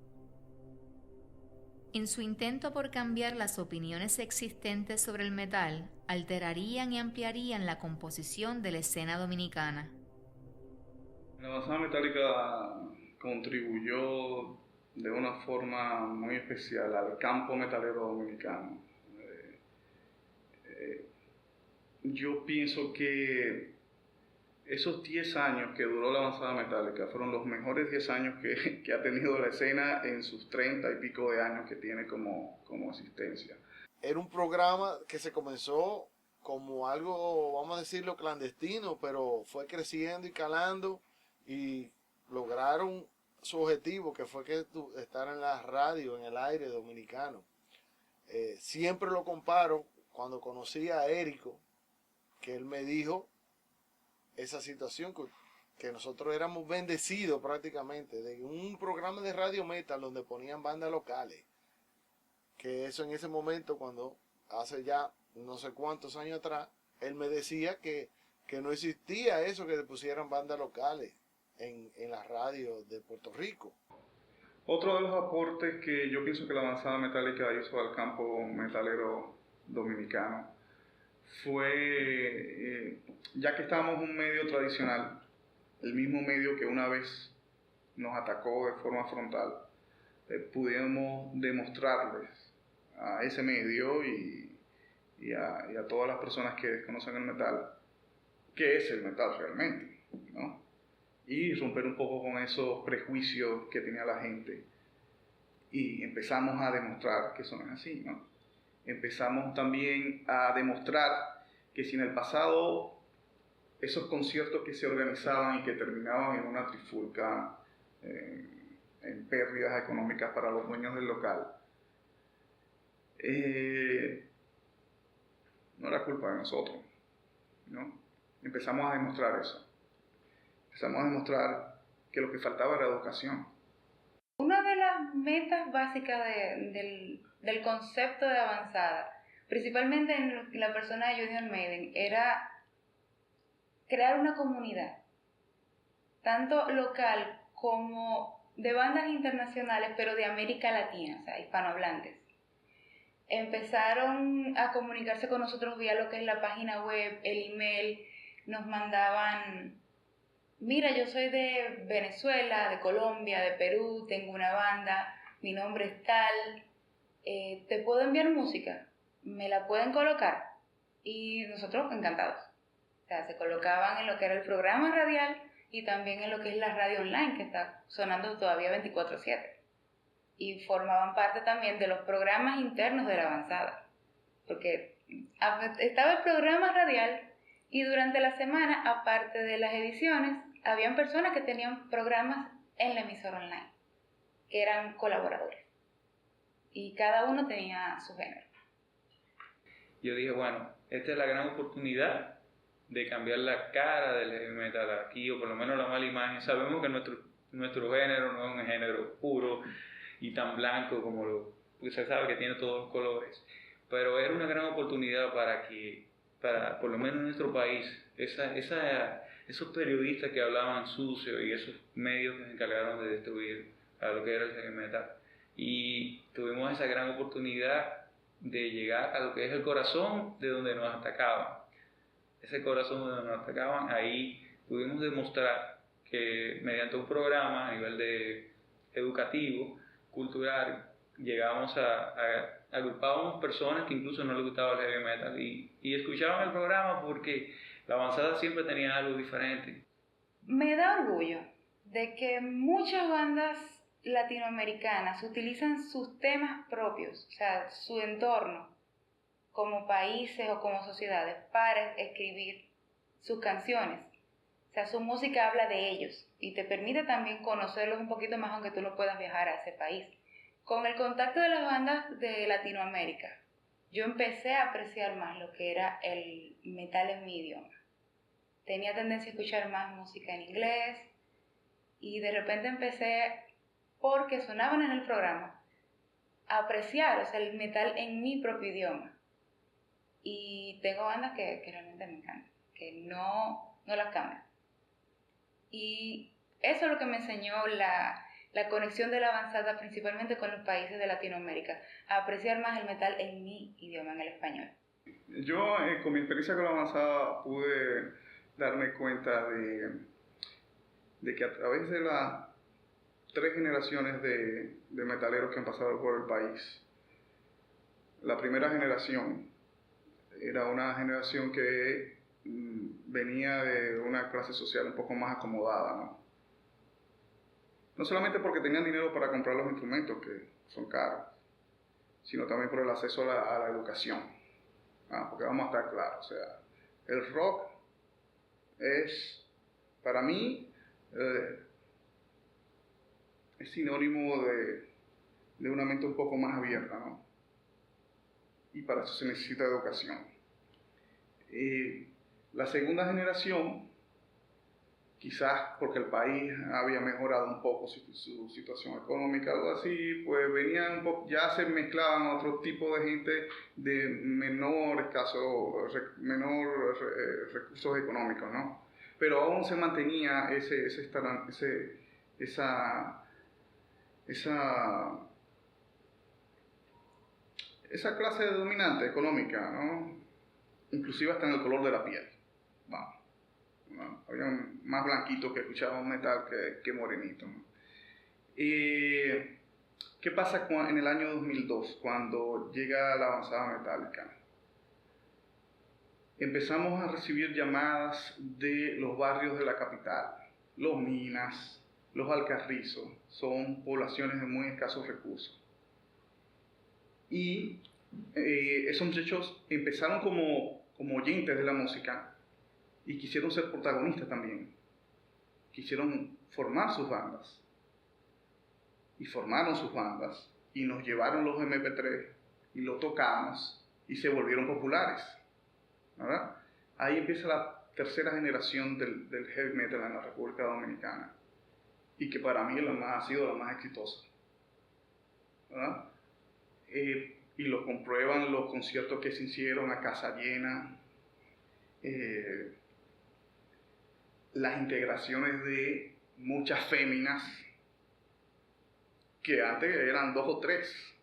En su intento por cambiar las opiniones existentes sobre el metal, alterarían y ampliarían la composición de la escena dominicana. La Avanzada Metálica contribuyó de una forma muy especial al campo metalero dominicano. Yo pienso que esos 10 años que duró la Avanzada Metálica fueron los mejores 10 años que ha tenido la escena en sus 30 y pico de años que tiene como existencia. Era un programa que se comenzó como algo, vamos a decirlo, clandestino, pero fue creciendo y calando y lograron su objetivo, que fue que estar en la radio, en el aire dominicano. Siempre lo comparo cuando conocí a Érico, que él me dijo esa situación, que nosotros éramos bendecidos prácticamente, de un programa de radio metal donde ponían bandas locales, que eso en ese momento, cuando hace ya no sé cuántos años atrás, él me decía que no existía eso, que pusieran bandas locales en la radio de Puerto Rico. Otro de los aportes que yo pienso que la Avanzada Metálica hizo al campo metalero dominicano fue, ya que estábamos en un medio tradicional, el mismo medio que una vez nos atacó de forma frontal, pudimos demostrarles a ese medio y a todas las personas que desconocen el metal qué es el metal realmente, ¿no? Y romper un poco con esos prejuicios que tenía la gente. Y empezamos a demostrar que eso no es así, ¿no? Empezamos también a demostrar que si en el pasado esos conciertos que se organizaban y que terminaban en una trifulca, en pérdidas económicas para los dueños del local, no era culpa de nosotros, ¿no? Empezamos a demostrar eso. Empezamos a demostrar que lo que faltaba era educación. Una de las metas básicas del concepto de avanzada, principalmente en la persona de Junior Maiden, era crear una comunidad, tanto local como de bandas internacionales, pero de América Latina, o sea, hispanohablantes. Empezaron a comunicarse con nosotros vía lo que es la página web, el email, nos mandaban: mira, yo soy de Venezuela, de Colombia, de Perú, tengo una banda, mi nombre es tal, ¿te puedo enviar música? ¿Me la pueden colocar? Y nosotros encantados. O sea, se colocaban en lo que era el programa radial y también en lo que es la radio online, que está sonando todavía 24/7. Y formaban parte también de los programas internos de la avanzada. Porque estaba el programa radial y durante la semana, aparte de las ediciones, habían personas que tenían programas en la emisora online, que eran colaboradores. Y cada uno tenía su género. yo dije, bueno, esta es la gran oportunidad de cambiar la cara del heavy metal aquí, o por lo menos la mala imagen. Sabemos que nuestro género no es un género puro y tan blanco porque se sabe que tiene todos los colores, pero era una gran oportunidad para por lo menos en nuestro país, esos periodistas que hablaban sucio y esos medios que se encargaron de destruir a lo que era el heavy metal. Y tuvimos esa gran oportunidad de llegar a lo que es el corazón de donde nos atacaban. Ese corazón donde nos atacaban, ahí pudimos demostrar que mediante un programa a nivel educativo, cultural, llegamos agrupábamos personas que incluso no les gustaba el heavy metal y escuchaban el programa porque la avanzada siempre tenía algo diferente. Me da orgullo de que muchas bandas latinoamericanas utilizan sus temas propios, o sea, su entorno, como países o como sociedades, para escribir sus canciones. O sea, su música habla de ellos y te permite también conocerlos un poquito más, aunque tú no puedas viajar a ese país. Con el contacto de las bandas de Latinoamérica, yo empecé a apreciar más lo que era el metal en mi idioma. Tenía tendencia a escuchar más música en inglés y de repente empecé, porque sonaban en el programa, a apreciar, o sea, el metal en mi propio idioma. Y tengo bandas que realmente me encantan, que no las cambian. Y eso es lo que me enseñó la conexión de la avanzada, principalmente con los países de Latinoamérica, a apreciar más el metal en mi idioma, en el español. Yo, con mi experiencia con la avanzada, pude darme cuenta de que a través de las 3 generaciones de metaleros que han pasado por el país, la primera generación era una generación que venía de una clase social un poco más acomodada, ¿no? No solamente porque tenían dinero para comprar los instrumentos, que son caros, sino también por el acceso a la educación. Porque vamos a estar claros, o sea, el rock es, para mí, es sinónimo de una mente un poco más abierta, ¿no? Y para eso se necesita educación. La segunda generación, quizás porque el país había mejorado un poco su situación económica, algo así, pues venían un poco, ya se mezclaban otro tipo de gente de menor recursos económicos, ¿no? Pero aún se mantenía esa clase dominante económica, ¿no? Inclusive hasta en el color de la piel. Vamos. ¿No? Había más blanquitos que escuchaban metal que morenitos, ¿no? ¿Qué pasa en el año 2002 cuando llega la avanzada metálica? Empezamos a recibir llamadas de los barrios de la capital. Los Minas, los Alcarrizos, son poblaciones de muy escasos recursos. Y esos muchachos empezaron como oyentes de la música y quisieron ser protagonistas también. Quisieron formar sus bandas. Y formaron sus bandas y nos llevaron los MP3 y lo tocamos y se volvieron populares, ¿verdad? Ahí empieza la tercera generación del heavy metal en la República Dominicana y que para mí ha sido la más exitosa, ¿verdad? Y lo comprueban los conciertos que se hicieron a casa llena, las integraciones de muchas féminas que antes eran 2 o 3.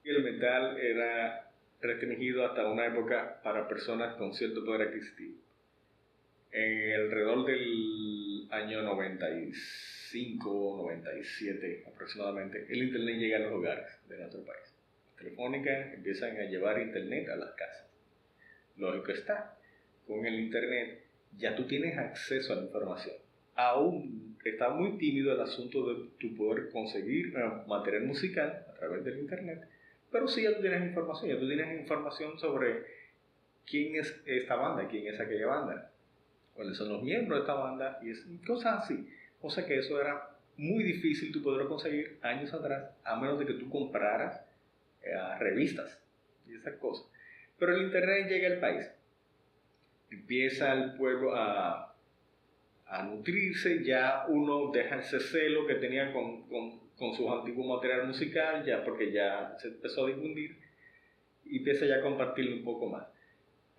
El metal era restringido hasta una época para personas con cierto poder adquisitivo. Alrededor del año 95, 97 aproximadamente, el internet llega a los hogares de nuestro país. Telefónica empiezan a llevar internet a las casas. Lógico está, con el internet ya tú tienes acceso a la información. Aún está muy tímido el asunto de tu poder conseguir material musical a través del internet, pero sí ya tú tienes información sobre quién es esta banda, quién es aquella banda, cuáles son los miembros de esta banda y cosas así. O sea que eso era muy difícil tú poderlo conseguir años atrás, a menos de que tú compraras revistas y esas cosas. Pero el internet llega al país. Empieza el pueblo a nutrirse, ya uno deja ese celo que tenía con su antiguo material musical, ya porque ya se empezó a difundir, y empieza ya a compartirlo un poco más.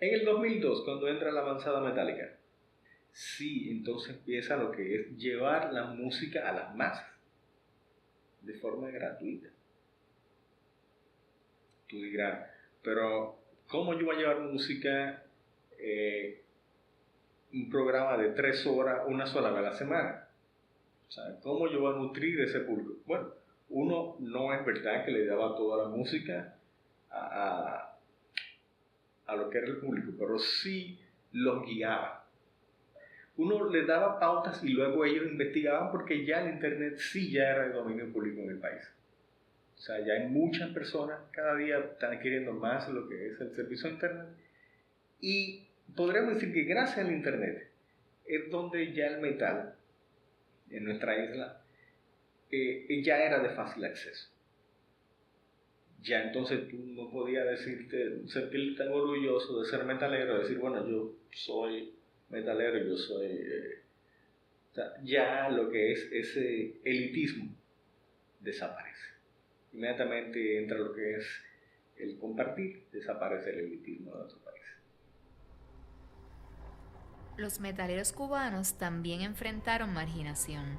En el 2002, cuando entra la avanzada metálica, sí, entonces empieza lo que es llevar la música a las masas, de forma gratuita. Tú dirás, pero ¿cómo yo voy a llevar música, un programa de 3 horas, una sola vez a la semana? O sea, ¿cómo yo voy a nutrir ese público? Bueno, uno no es verdad que le daba toda la música a lo que era el público, pero sí los guiaba. Uno le daba pautas y luego ellos investigaban, porque ya el internet sí ya era de dominio público en el país. O sea, ya hay muchas personas, cada día están adquiriendo más lo que es el servicio de internet, y podríamos decir que gracias al internet es donde ya el metal en nuestra isla ya era de fácil acceso. Ya entonces tú no podías sentirte tan orgulloso de ser metalero, decir, bueno, yo soy metalero, yo soy... o sea, ya lo que es ese elitismo desaparece. Inmediatamente entra lo que es el compartir, desaparece el elitismo de nuestro país. Los metaleros cubanos también enfrentaron marginación.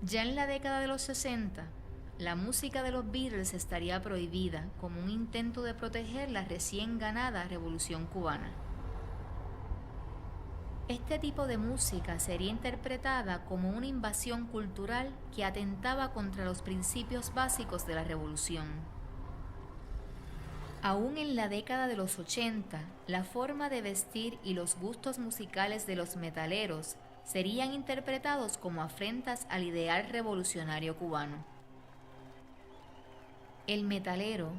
Ya en la década de los 60, la música de los Beatles estaría prohibida como un intento de proteger la recién ganada Revolución Cubana. Este tipo de música sería interpretada como una invasión cultural que atentaba contra los principios básicos de la revolución. Aún en la década de los 80, la forma de vestir y los gustos musicales de los metaleros serían interpretados como afrentas al ideal revolucionario cubano. El metalero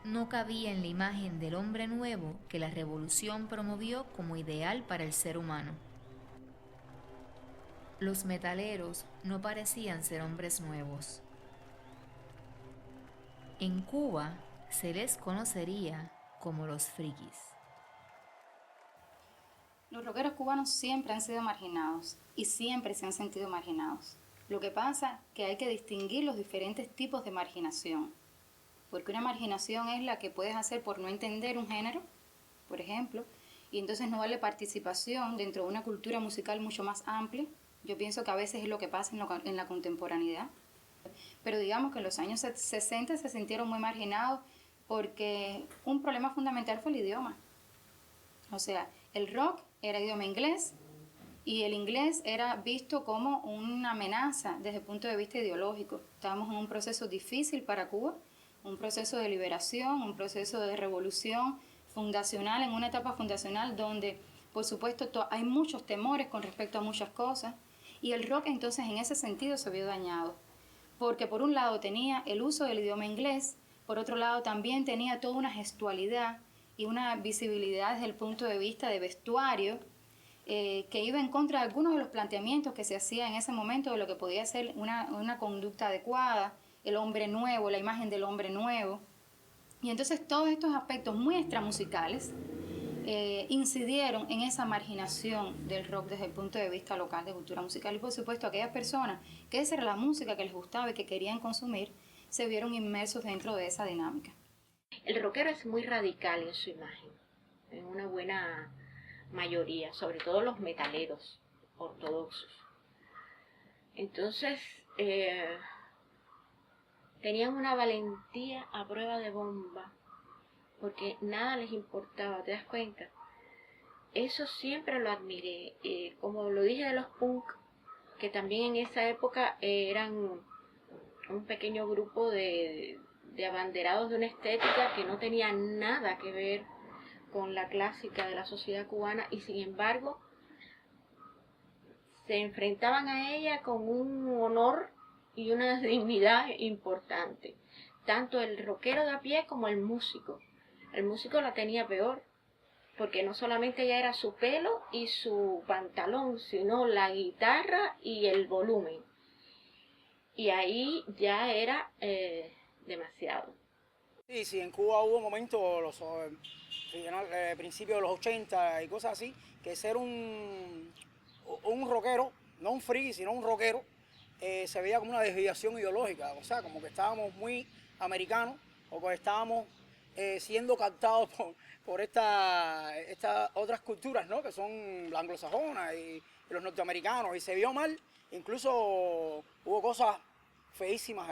no cabía en la imagen del hombre nuevo que la revolución promovió como ideal para el ser humano. Los metaleros no parecían ser hombres nuevos. En Cuba se les conocería como los frikis. Los rockeros cubanos siempre han sido marginados y siempre se han sentido marginados. Lo que pasa es que hay que distinguir los diferentes tipos de marginación. Porque una marginación es la que puedes hacer por no entender un género, por ejemplo, y entonces no darle participación dentro de una cultura musical mucho más amplia. Yo pienso que a veces es lo que pasa en la contemporaneidad. Pero digamos que en los años 60 se sintieron muy marginados porque un problema fundamental fue el idioma. O sea, el rock era idioma inglés y el inglés era visto como una amenaza desde el punto de vista ideológico. Estábamos en un proceso difícil para Cuba, un proceso de liberación, un proceso de revolución fundacional, en una etapa fundacional donde, por supuesto, hay muchos temores con respecto a muchas cosas, y el rock entonces en ese sentido se vio dañado, porque por un lado tenía el uso del idioma inglés, por otro lado también tenía toda una gestualidad y una visibilidad desde el punto de vista de vestuario, que iba en contra de algunos de los planteamientos que se hacía en ese momento de lo que podía ser una conducta adecuada, el hombre nuevo, la imagen del hombre nuevo. Y entonces todos estos aspectos muy extramusicales incidieron en esa marginación del rock desde el punto de vista local de cultura musical. Y por supuesto aquellas personas que esa era la música que les gustaba y que querían consumir, se vieron inmersos dentro de esa dinámica. El rockero es muy radical en su imagen, en una buena mayoría, sobre todo los metaleros ortodoxos. Entonces, tenían una valentía a prueba de bomba, porque nada les importaba, ¿te das cuenta? Eso siempre lo admiré. Como lo dije de los punk, que también en esa época eran un pequeño grupo de abanderados de una estética que no tenía nada que ver con la clásica de la sociedad cubana, y sin embargo se enfrentaban a ella con un honor y una dignidad importante, tanto el rockero de a pie como el músico. El músico la tenía peor, porque no solamente ya era su pelo y su pantalón, sino la guitarra y el volumen, y ahí ya era demasiado. Sí, en Cuba hubo momentos, principios de los 80 y cosas así, que ser un rockero, no un friki, sino un rockero, se veía como una desviación ideológica, o sea, como que estábamos muy americanos o que estábamos siendo captados por estas otras culturas, ¿no? Que son la anglosajona y los norteamericanos, y se vio mal, incluso hubo cosas feísimas,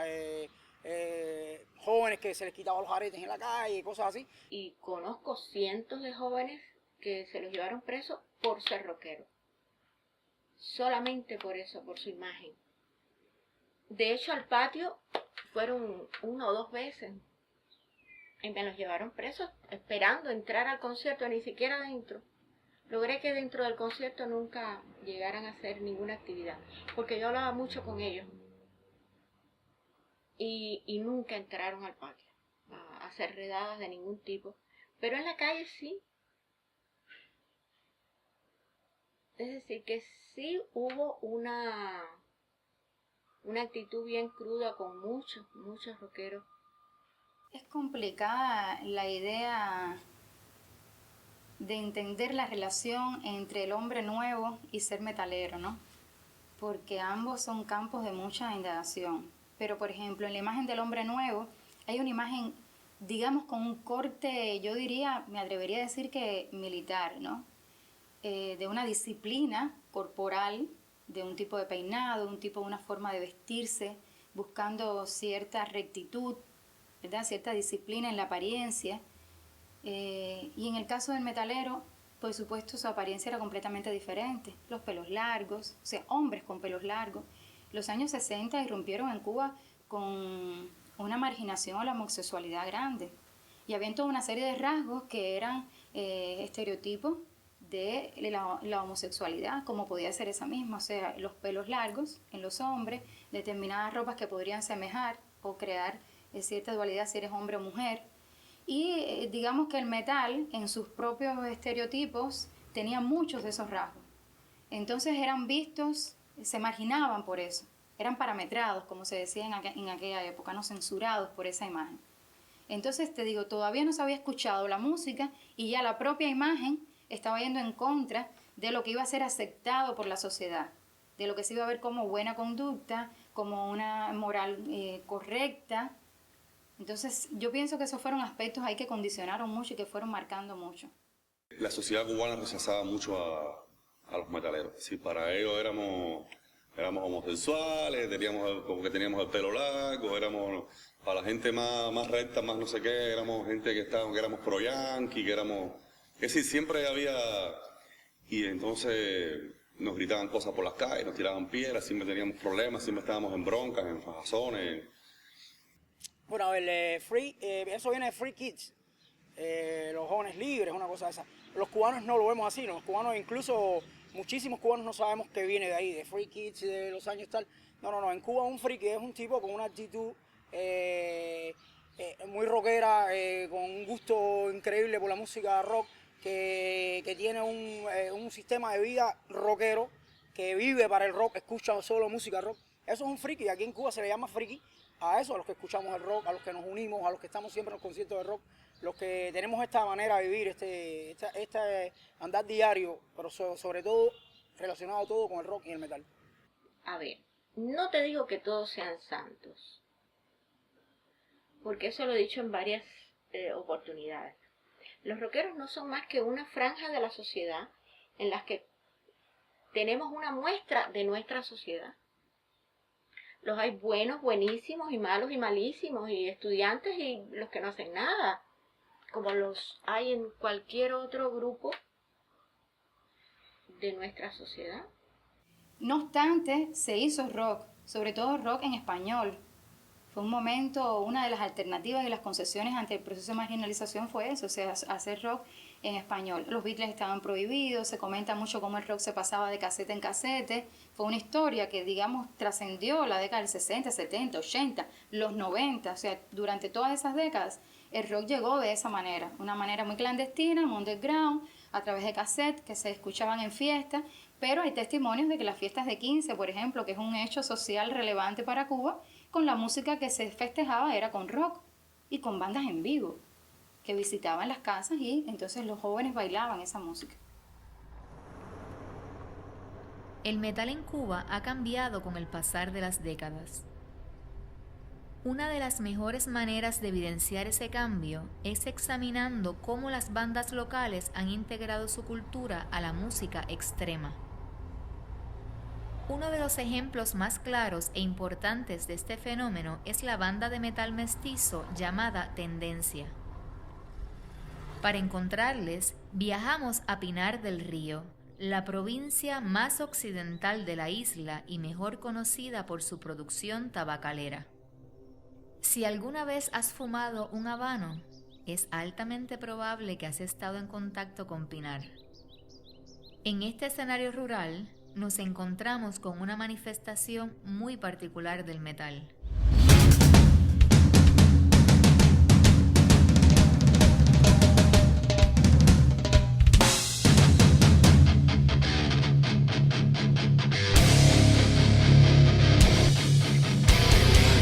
jóvenes que se les quitaban los aretes en la calle, cosas así. Y conozco cientos de jóvenes que se los llevaron presos por ser rockeros. Solamente por eso, por su imagen. De hecho, al patio fueron 1 o 2 veces y me los llevaron presos esperando entrar al concierto, ni siquiera dentro. Logré que dentro del concierto nunca llegaran a hacer ninguna actividad, porque yo hablaba mucho con ellos y nunca entraron al patio a hacer redadas de ningún tipo. Pero en la calle sí. Es decir, que sí hubo una actitud bien cruda con muchos rockeros. Es complicada la idea de entender la relación entre el hombre nuevo y ser metalero, ¿no? Porque ambos son campos de mucha indagación. Pero, por ejemplo, en la imagen del hombre nuevo hay una imagen, digamos, con un corte, yo diría, me atrevería a decir que militar, ¿no? De una disciplina corporal, de un tipo de peinado, una forma de vestirse, buscando cierta rectitud, ¿verdad? Cierta disciplina en la apariencia. Y en el caso del metalero, por supuesto, su apariencia era completamente diferente. Los pelos largos, o sea, hombres con pelos largos. Los años 60 irrumpieron en Cuba con una marginación a la homosexualidad grande. Y había toda una serie de rasgos que eran estereotipos de la homosexualidad, como podía ser esa misma, o sea, los pelos largos en los hombres, determinadas ropas que podrían semejar o crear cierta dualidad si eres hombre o mujer. Y digamos que el metal, en sus propios estereotipos, tenía muchos de esos rasgos. Entonces eran vistos, se marginaban por eso, eran parametrados, como se decía en aquella época, no censurados por esa imagen. Entonces te digo, todavía no se había escuchado la música y ya la propia imagen estaba yendo en contra de lo que iba a ser aceptado por la sociedad, de lo que se iba a ver como buena conducta, como una moral correcta. Entonces yo pienso que esos fueron aspectos ahí que condicionaron mucho y que fueron marcando mucho. La sociedad cubana rechazaba mucho a los metaleros. Sí, para ellos éramos homosexuales, teníamos el pelo largo, éramos para la gente más recta, más no sé qué, éramos gente que éramos pro-yankee, que sí, siempre había, y entonces nos gritaban cosas por las calles, nos tiraban piedras, siempre teníamos problemas, siempre estábamos en broncas, en fajazones. Bueno, eso viene de Free Kids, los jóvenes libres, una cosa de esa. Los cubanos no lo vemos así, los cubanos, incluso muchísimos cubanos no sabemos que viene de ahí, de Free Kids, de los años tal. No, en Cuba un friki es un tipo con una actitud muy rockera, con un gusto increíble por la música rock, que tiene un sistema de vida rockero, que vive para el rock, escucha solo música rock. Eso es un friki, aquí en Cuba se le llama friki a eso, a los que escuchamos el rock, a los que nos unimos, a los que estamos siempre en los conciertos de rock, los que tenemos esta manera de vivir, este andar diario, pero sobre todo relacionado todo con el rock y el metal. A ver, no te digo que todos sean santos, porque eso lo he dicho en varias oportunidades. Los rockeros no son más que una franja de la sociedad en las que tenemos una muestra de nuestra sociedad. Los hay buenos, buenísimos, y malos y malísimos, y estudiantes y los que no hacen nada, como los hay en cualquier otro grupo de nuestra sociedad. No obstante, se hizo rock, sobre todo rock en español. Fue un momento, una de las alternativas y las concesiones ante el proceso de marginalización fue eso, o sea, hacer rock en español. Los Beatles estaban prohibidos, se comenta mucho cómo el rock se pasaba de casete en casete. Fue una historia que, digamos, trascendió la década del 60, 70, 80, los 90, o sea, durante todas esas décadas el rock llegó de esa manera, una manera muy clandestina, underground, a través de cassette que se escuchaban en fiestas, pero hay testimonios de que las fiestas de 15, por ejemplo, que es un hecho social relevante para Cuba, con la música que se festejaba era con rock. y con bandas en vivo que visitaban las casas y entonces los jóvenes bailaban esa música. El metal en Cuba ha cambiado con el pasar de las décadas. Una de las mejores maneras de evidenciar ese cambio es examinando cómo las bandas locales han integrado su cultura a la música extrema. Uno de los ejemplos más claros e importantes de este fenómeno es la banda de metal mestizo llamada Tendencia. Para encontrarles, viajamos a Pinar del Río, la provincia más occidental de la isla y mejor conocida por su producción tabacalera. Si alguna vez has fumado un habano, es altamente probable que has estado en contacto con Pinar. En este escenario rural, nos encontramos con una manifestación muy particular del metal.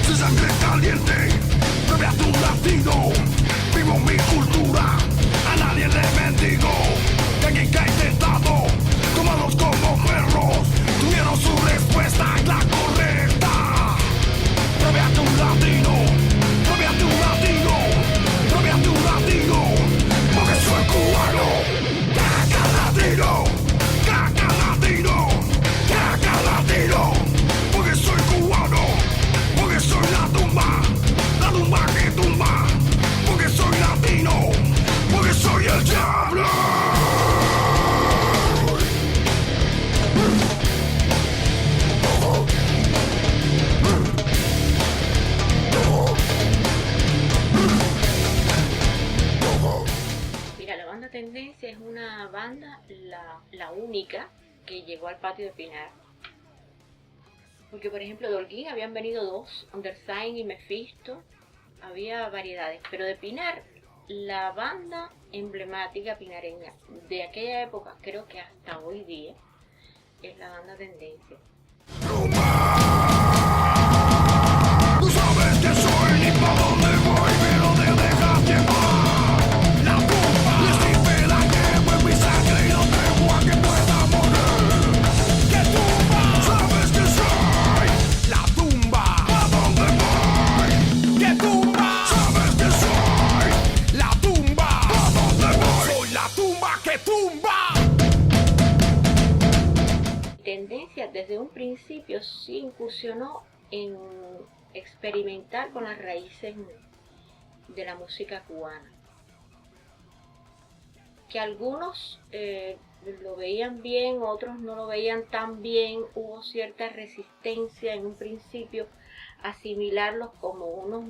Su sangre caliente, bebe a tu latido. Vivo mi cultura, a nadie le mendigo. Técnica intentado, tomados como perros. Tuvieron su respuesta, la correcta. Bebe a tu latino, bebe a tu latino, bebe a tu latino. Porque soy cubano, caca latino, caca latino, caca latino. Porque soy cubano. Porque soy la tumba que tumba. Porque soy latino, porque soy el diablo. Mira, la banda Tendencia es una banda, la única que llegó al patio de Pinar. Porque, por ejemplo, de Holguín habían venido dos, Undersign y Mephisto, había variedades. Pero de Pinar, la banda emblemática pinareña de aquella época, creo que hasta hoy día, es la banda Tendencia. Tú sabes que soy ni pa' dónde voy, pero te dejas llevar. La tumba, y escribe la llevo en mi sangre y no tengo a que pueda morir. ¡Qué tumba! Sabes que soy la tumba. ¿Pa' dónde voy? ¡Qué tumba! Sabes que soy la tumba. ¿Pa' dónde voy? Soy la tumba que tumba. Tendencia desde un principio sí incursionó en experimentar con las raíces de la música cubana. Que algunos lo veían bien, otros no lo veían tan bien, hubo cierta resistencia en un principio a asimilarlos como unos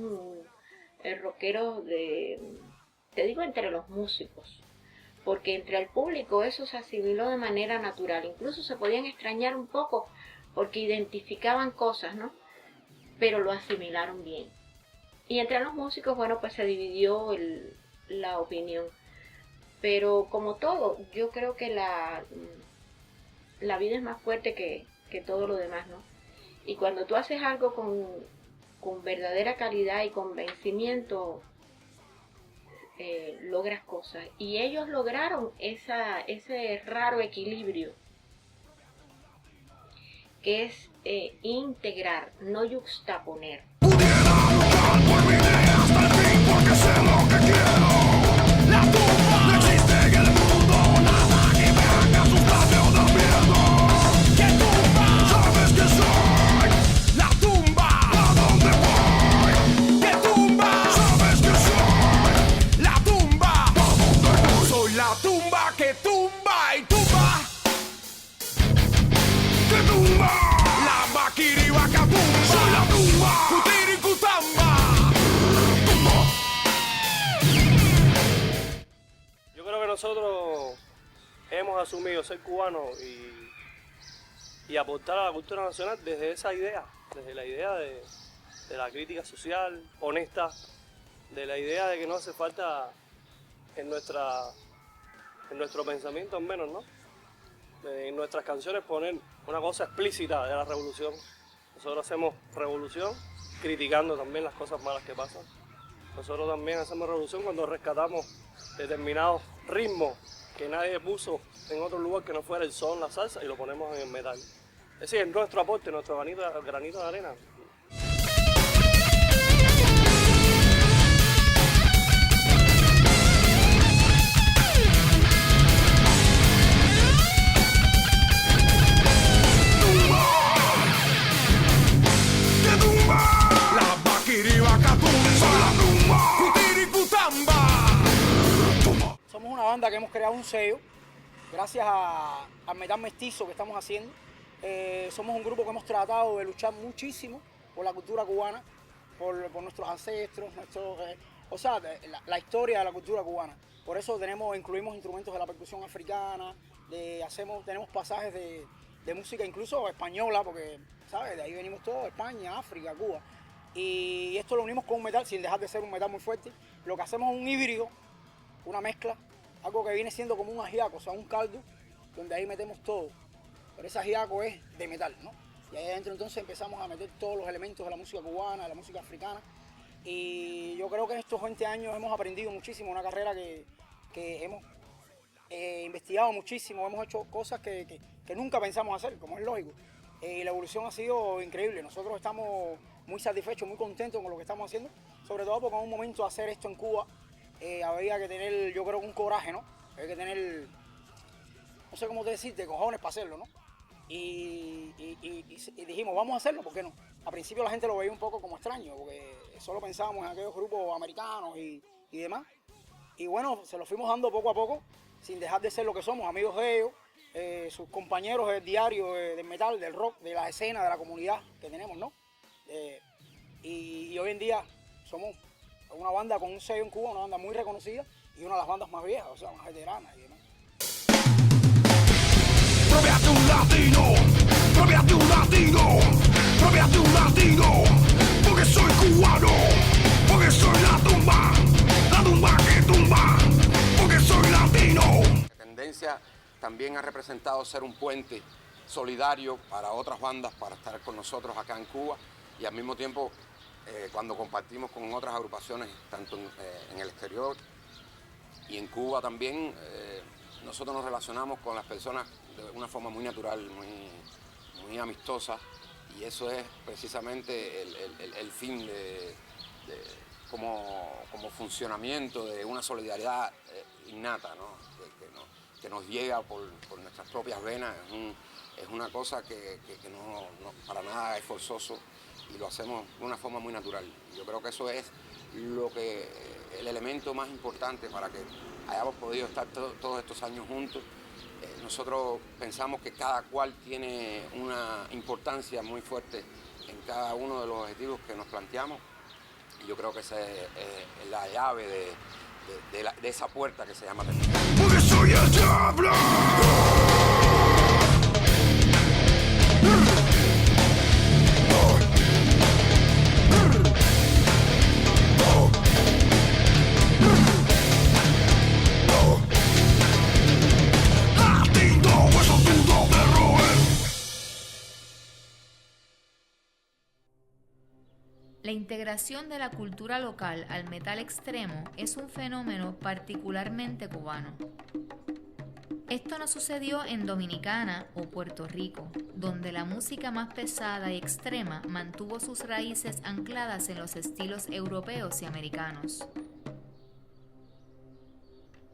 rockeros te digo entre los músicos. Porque entre el público eso se asimiló de manera natural. Incluso se podían extrañar un poco porque identificaban cosas, ¿no? Pero lo asimilaron bien. Y entre los músicos, bueno, pues se dividió la opinión. Pero como todo, yo creo que la vida es más fuerte que todo lo demás, ¿no? Y cuando tú haces algo con verdadera calidad y convencimiento, logras cosas. Y ellos lograron ese raro equilibrio que es integrar, no yuxtaponer. Pudiera luchar por mi idea hasta el fin porque sé lo que quiero. La tumba no existe en el mundo, nada que me haga asustarme o dar miedo. ¿Qué tumba? Sabes que soy la tumba. ¿A dónde voy? ¿Qué tumba? Sabes que soy la tumba. ¿A dónde voy? Soy la tumba que tumba y tumba. ¿Qué tumba? La maquiribacatumba. Soy la tumba. Cutiricutamba. Yo creo que nosotros hemos asumido ser cubanos y aportar a la cultura nacional desde esa idea, desde la idea de la crítica social honesta, de la idea de que no hace falta en nuestro pensamiento al menos, ¿no? En nuestras canciones poner una cosa explícita de la revolución. Nosotros hacemos revolución criticando también las cosas malas que pasan Nosotros también hacemos revolución cuando rescatamos determinados ritmos que nadie puso en otro lugar que no fuera el son, la salsa, y lo ponemos en el metal. Es decir, es nuestro aporte, nuestro granito de arena. Somos una banda que hemos creado un sello gracias al metal mestizo que estamos haciendo. Somos un grupo que hemos tratado de luchar muchísimo por la cultura cubana, por nuestros ancestros, la historia de la cultura cubana. Por eso incluimos instrumentos de la percusión africana, tenemos pasajes de música incluso española, porque ¿sabes? De ahí venimos todos, España, África, Cuba. Y esto lo unimos con un metal sin dejar de ser un metal muy fuerte. Lo que hacemos es un híbrido, una mezcla, algo que viene siendo como un ajiaco, o sea, un caldo, donde ahí metemos todo. Pero ese ajiaco es de metal, ¿no? Y ahí adentro entonces empezamos a meter todos los elementos de la música cubana, de la música africana. Y yo creo que en estos 20 años hemos aprendido muchísimo, una carrera que hemos investigado muchísimo, hemos hecho cosas que nunca pensamos hacer, como es lógico. Y la evolución ha sido increíble. Nosotros estamos muy satisfechos, muy contentos con lo que estamos haciendo, sobre todo porque en un momento hacer esto en Cuba había que tener, yo creo, un coraje, ¿no? Había que tener, no sé cómo decirte, cojones para hacerlo, ¿no? Y dijimos, vamos a hacerlo, ¿por qué no? Al principio la gente lo veía un poco como extraño, porque solo pensábamos en aquellos grupos americanos y demás. Y bueno, se lo fuimos dando poco a poco, sin dejar de ser lo que somos, amigos de ellos, sus compañeros del diario, del metal, del rock, de la escena, de la comunidad que tenemos, ¿no? Y hoy en día somos una banda con un sello en Cuba, una banda muy reconocida y una de las bandas más viejas, o sea, más veteranas y demás. Propiate un latino, propiate un latino, propiate un latino, porque soy cubano, porque soy la tumba que tumba, porque soy latino. La tendencia también ha representado ser un puente solidario para otras bandas, para estar con nosotros acá en Cuba, y al mismo tiempo cuando compartimos con otras agrupaciones, tanto en el exterior y en Cuba también, nosotros nos relacionamos con las personas de una forma muy natural, muy amistosa, y eso es precisamente el fin como funcionamiento de una solidaridad innata, ¿no? Que nos llega por nuestras propias venas. Es una cosa que no para nada es forzoso y lo hacemos de una forma muy natural. Yo creo que eso es el elemento más importante para que hayamos podido estar todos estos años juntos. Nosotros pensamos que cada cual tiene una importancia muy fuerte en cada uno de los objetivos que nos planteamos, y yo creo que esa es la llave de esa puerta que se llama Tendencia. Porque soy el diablo. La integración de la cultura local al metal extremo es un fenómeno particularmente cubano. Esto no sucedió en Dominicana o Puerto Rico, donde la música más pesada y extrema mantuvo sus raíces ancladas en los estilos europeos y americanos.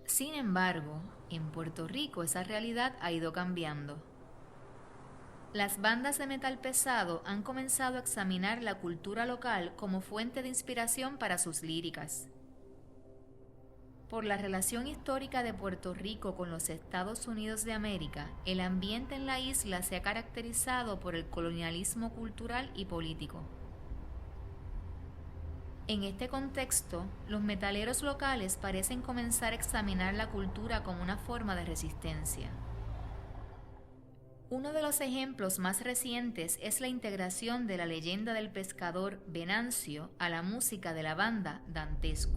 Sin embargo, en Puerto Rico esa realidad ha ido cambiando. Las bandas de metal pesado han comenzado a examinar la cultura local como fuente de inspiración para sus líricas. Por la relación histórica de Puerto Rico con los Estados Unidos de América, el ambiente en la isla se ha caracterizado por el colonialismo cultural y político. En este contexto, los metaleros locales parecen comenzar a examinar la cultura como una forma de resistencia. Uno de los ejemplos más recientes es la integración de la leyenda del pescador Venancio a la música de la banda Dantesco.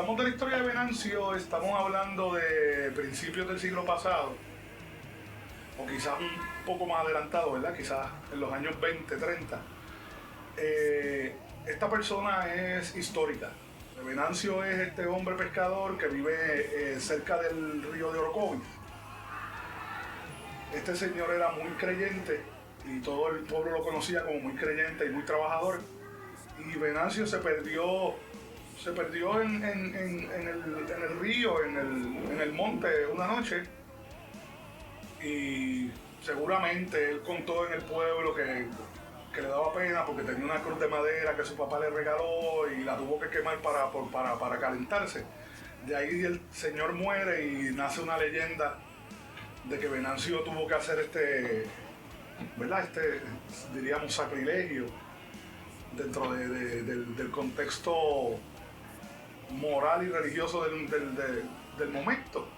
hablamos de la historia de Venancio, estamos hablando de principios del siglo pasado, o quizás un poco más adelantado, ¿verdad? Quizás en los años 20, 30. Esta persona es histórica. Venancio es este hombre pescador que vive cerca del río de Orocovis. Este señor era muy creyente y todo el pueblo lo conocía como muy creyente y muy trabajador. Y Venancio se perdió en el río, en el monte una noche. Y seguramente él contó en el pueblo que le daba pena porque tenía una cruz de madera que su papá le regaló y la tuvo que quemar para calentarse. De ahí el señor muere y nace una leyenda de que Venancio tuvo que hacer ¿verdad? Diríamos, sacrilegio dentro del contexto moral y religioso del momento.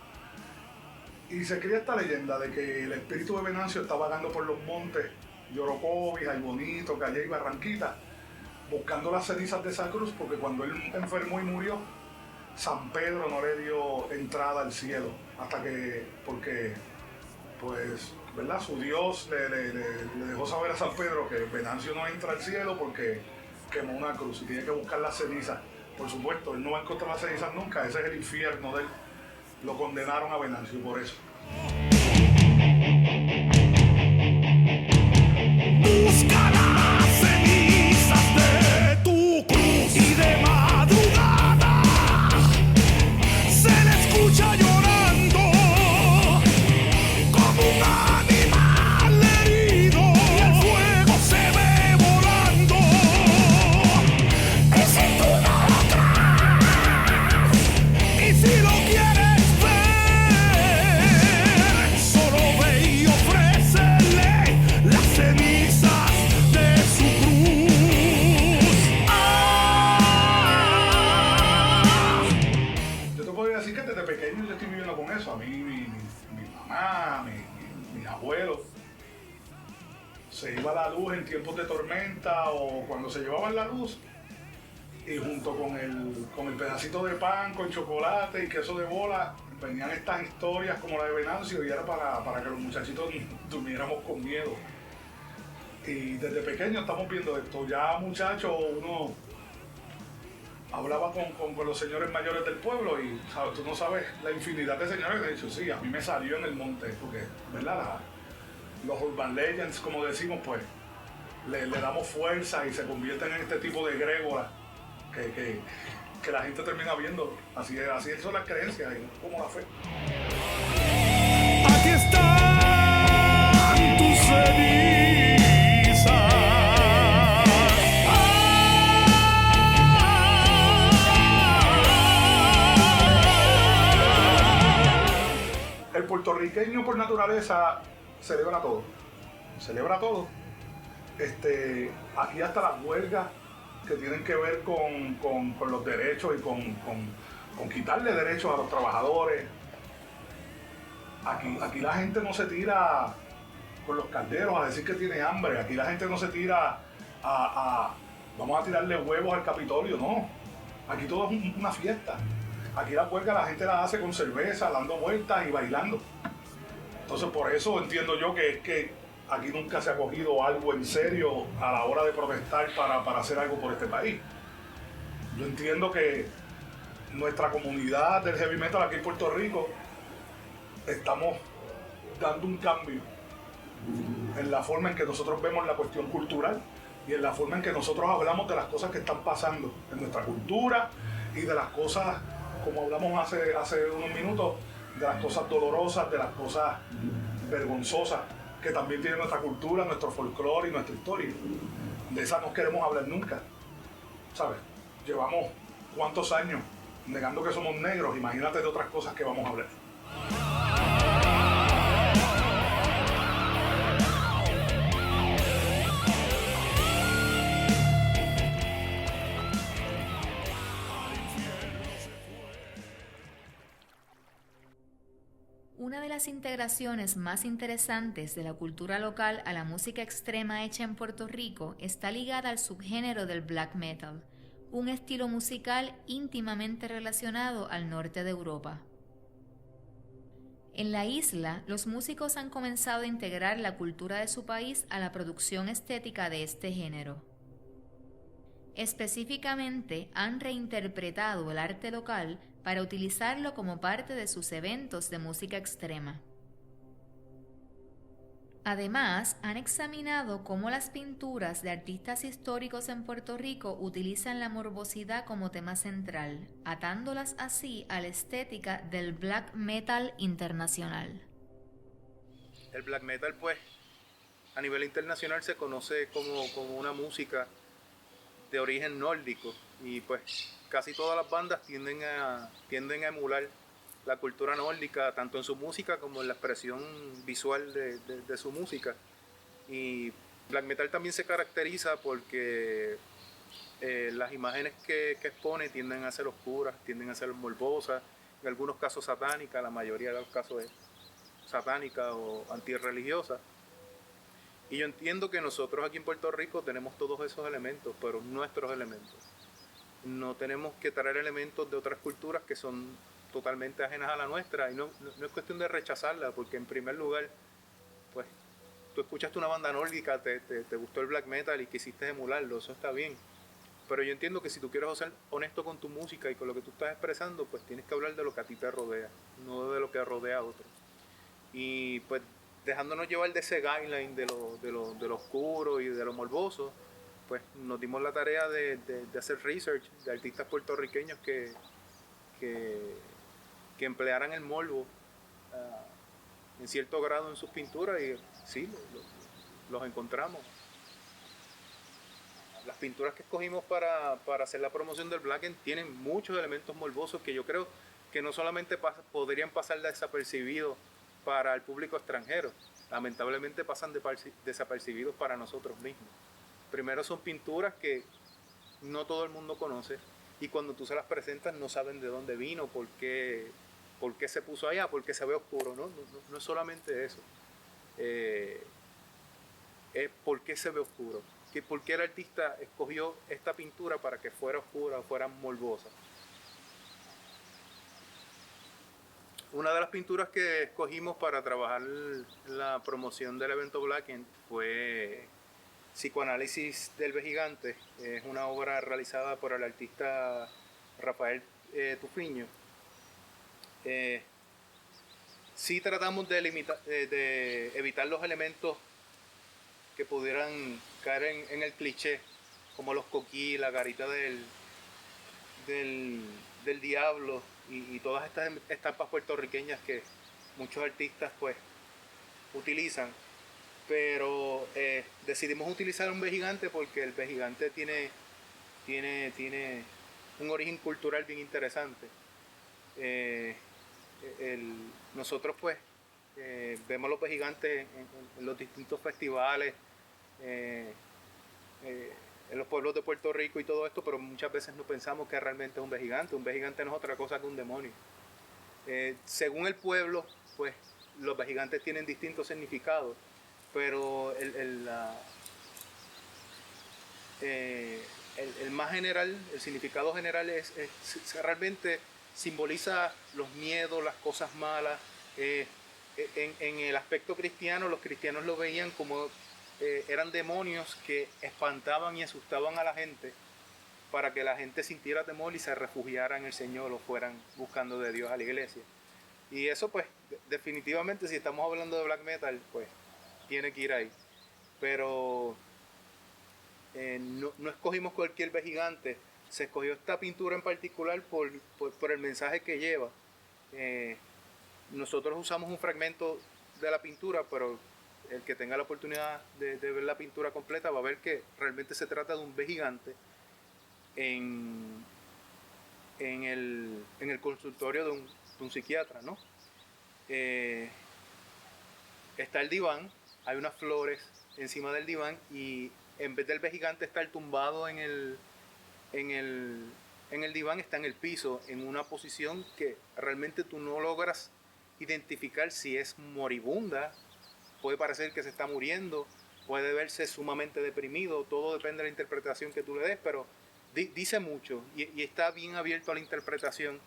Y se crea esta leyenda de que el espíritu de Venancio está vagando por los montes de Orocovis, Aybonito, Calle y Barranquita, buscando las cenizas de esa cruz, porque cuando él enfermó y murió, San Pedro no le dio entrada al cielo, porque pues, ¿verdad? Su Dios le dejó saber a San Pedro que Venancio no entra al cielo porque quemó una cruz y tiene que buscar las cenizas. Por supuesto, él no va a encontrar las cenizas nunca, ese es el infierno de él. Lo condenaron a Venancio por eso. Busca las cenizas de tu cruz y de madrugada se le escucha llorando como un animal herido y el fuego se ve volando. Y si tú no lo crees y si lo quieres ver, solo ve y ofrécele las cenizas de su cruz. Yo te podría decir que desde pequeño yo estoy viviendo con eso. A mí, mi mamá, mis abuelos, se iba la luz en tiempos de tormenta o cuando se llevaban la luz, y junto con el pedacito de pan con chocolate y queso de bola venían estas historias como la de Venancio, y era para que los muchachitos durmiéramos con miedo. Y desde pequeño estamos viendo esto. Ya muchacho, uno hablaba con los señores mayores del pueblo y tú no sabes la infinidad de señores que han dicho, sí, a mí me salió en el monte, porque, ¿verdad? Los urban legends, como decimos, pues le damos fuerza y se convierten en este tipo de egrégoras que la gente termina viendo. Así son las creencias y como la fe. Aquí están tus cenizas. El puertorriqueño por naturaleza celebra todo. Aquí hasta las huelgas que tienen que ver con los derechos y con quitarle derechos a los trabajadores. Aquí la gente no se tira con los calderos a decir que tiene hambre. Aquí la gente no se tira vamos a tirarle huevos al Capitolio, no. Aquí todo es una fiesta. Aquí la huelga la gente la hace con cerveza, dando vueltas y bailando. Entonces por eso entiendo yo que aquí nunca se ha cogido algo en serio a la hora de protestar para hacer algo por este país. Yo entiendo que nuestra comunidad del heavy metal aquí en Puerto Rico estamos dando un cambio en la forma en que nosotros vemos la cuestión cultural y en la forma en que nosotros hablamos de las cosas que están pasando en nuestra cultura y de las cosas, como hablamos hace unos minutos, de las cosas dolorosas, de las cosas vergonzosas que también tiene nuestra cultura, nuestro folclore y nuestra historia. De esa no queremos hablar nunca, ¿sabes? Llevamos cuántos años negando que somos negros, imagínate de otras cosas que vamos a hablar. Una de las integraciones más interesantes de la cultura local a la música extrema hecha en Puerto Rico está ligada al subgénero del black metal, un estilo musical íntimamente relacionado al norte de Europa. En la isla, los músicos han comenzado a integrar la cultura de su país a la producción estética de este género. Específicamente, han reinterpretado el arte local para utilizarlo como parte de sus eventos de música extrema. Además, han examinado cómo las pinturas de artistas históricos en Puerto Rico utilizan la morbosidad como tema central, atándolas así a la estética del black metal internacional. El black metal, pues, a nivel internacional se conoce como una música de origen nórdico y pues casi todas las bandas tienden a emular la cultura nórdica, tanto en su música como en la expresión visual de su música. Y black metal también se caracteriza porque las imágenes que expone tienden a ser oscuras, tienden a ser morbosas, en algunos casos satánicas, la mayoría de los casos es satánica o antirreligiosa. Y yo entiendo que nosotros aquí en Puerto Rico tenemos todos esos elementos, pero nuestros elementos. No tenemos que traer elementos de otras culturas que son totalmente ajenas a la nuestra, y no es cuestión de rechazarla, porque en primer lugar, pues, tú escuchaste una banda nórdica, te gustó el black metal y quisiste emularlo, eso está bien. Pero yo entiendo que si tú quieres ser honesto con tu música y con lo que tú estás expresando, pues tienes que hablar de lo que a ti te rodea, no de lo que rodea a otros. Y pues dejándonos llevar de ese guideline de lo oscuro y de lo morboso, pues nos dimos la tarea de hacer research de artistas puertorriqueños que emplearan el morbo en cierto grado en sus pinturas, y sí, los encontramos. Las pinturas que escogimos para hacer la promoción del Black End tienen muchos elementos morbosos que yo creo que no solamente podrían pasar desapercibidos para el público extranjero, lamentablemente pasan desapercibidos para nosotros mismos. Primero, son pinturas que no todo el mundo conoce, y cuando tú se las presentas no saben de dónde vino, por qué se puso allá, por qué se ve oscuro. No es solamente eso, es por qué se ve oscuro, por qué el artista escogió esta pintura para que fuera oscura o fuera morbosa. Una de las pinturas que escogimos para trabajar la promoción del evento Black End fue Psicoanálisis del Vejigante. Es una obra realizada por el artista Rafael Tufiño. Sí tratamos de evitar los elementos que pudieran caer en el cliché, como los coquí, la garita del diablo y todas estas estampas puertorriqueñas que muchos artistas pues utilizan. Pero decidimos utilizar un vejigante porque el vejigante tiene un origen cultural bien interesante. Nosotros pues vemos los vejigantes en los distintos festivales, en los pueblos de Puerto Rico y todo esto, pero muchas veces no pensamos que realmente es un vejigante. Un vejigante no es otra cosa que un demonio. Según el pueblo, pues los vejigantes tienen distintos significados, pero el más general, el significado general es realmente simboliza los miedos, las cosas malas. En el aspecto cristiano, los cristianos lo veían como eran demonios que espantaban y asustaban a la gente para que la gente sintiera temor y se refugiara en el Señor o fueran buscando de Dios a la iglesia. Y eso pues definitivamente, si estamos hablando de black metal, pues tiene que ir ahí. Pero no escogimos cualquier vejigante, se escogió esta pintura en particular por el mensaje que lleva. Nosotros usamos un fragmento de la pintura, pero el que tenga la oportunidad de ver la pintura completa va a ver que realmente se trata de un vejigante en el consultorio de un psiquiatra, ¿no? Está el diván, hay unas flores encima del diván, y en vez del vejigante estar tumbado en el diván, está en el piso, en una posición que realmente tú no logras identificar si es moribunda. Puede parecer que se está muriendo, puede verse sumamente deprimido, todo depende de la interpretación que tú le des, pero dice mucho y está bien abierto a la interpretación.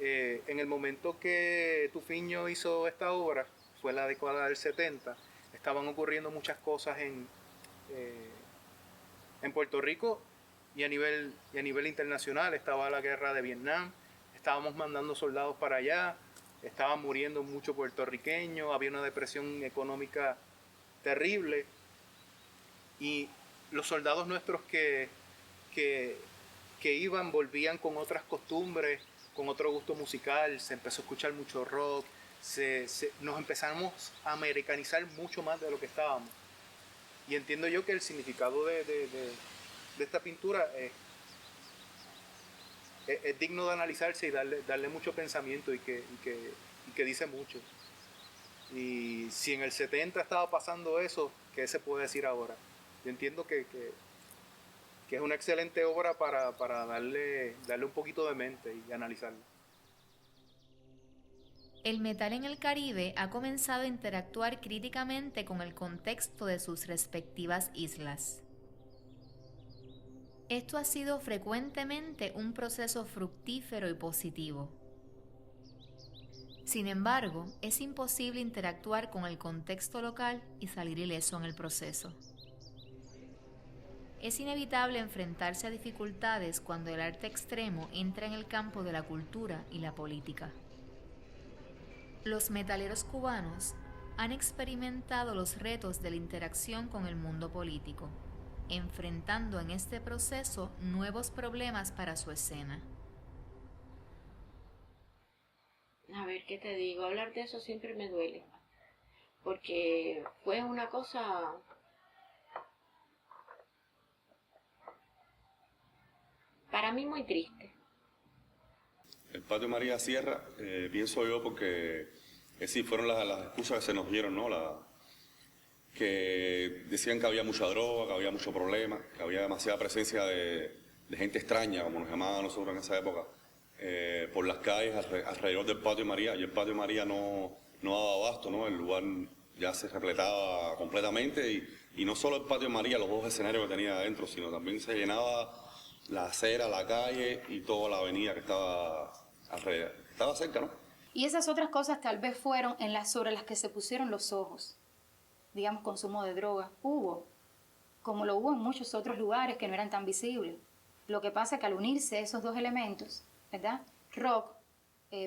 En el momento que Tufiño hizo esta obra, fue la década del 70, estaban ocurriendo muchas cosas en Puerto Rico y a nivel internacional. Estaba la guerra de Vietnam, estábamos mandando soldados para allá, estaban muriendo muchos puertorriqueños, había una depresión económica terrible y los soldados nuestros que iban volvían con otras costumbres, con otro gusto musical, se empezó a escuchar mucho rock, nos empezamos a americanizar mucho más de lo que estábamos. Y entiendo yo que el significado de esta pintura es digno de analizarse y darle mucho pensamiento y que dice mucho. Y si en el 70 estaba pasando eso, ¿qué se puede decir ahora? Yo entiendo que es una excelente obra para darle un poquito de mente y analizarla. El metal en el Caribe ha comenzado a interactuar críticamente con el contexto de sus respectivas islas. Esto ha sido frecuentemente un proceso fructífero y positivo. Sin embargo, es imposible interactuar con el contexto local y salir ileso en el proceso. Es inevitable enfrentarse a dificultades cuando el arte extremo entra en el campo de la cultura y la política. Los metaleros cubanos han experimentado los retos de la interacción con el mundo político, enfrentando en este proceso nuevos problemas para su escena. A ver, ¿qué te digo? Hablar de eso siempre me duele, porque fue una cosa para mí muy triste. El Patio María Sierra, pienso yo, porque sí, fueron las excusas que se nos dieron, ¿no? Que decían que había mucha droga, que había mucho problema, que había demasiada presencia de gente extraña, como nos llamaban a nosotros en esa época, por las calles alrededor del Patio María. Y el Patio María no daba abasto, ¿no? El lugar ya se repletaba completamente y no solo el Patio María, los dos escenarios que tenía adentro, sino también se llenaba la acera, la calle y toda la avenida que estaba alrededor, estaba cerca, ¿no? Y esas otras cosas tal vez fueron sobre las que se pusieron los ojos. Digamos, consumo de droga. Hubo, como lo hubo en muchos otros lugares que no eran tan visibles. Lo que pasa es que al unirse esos dos elementos, ¿verdad? Rock,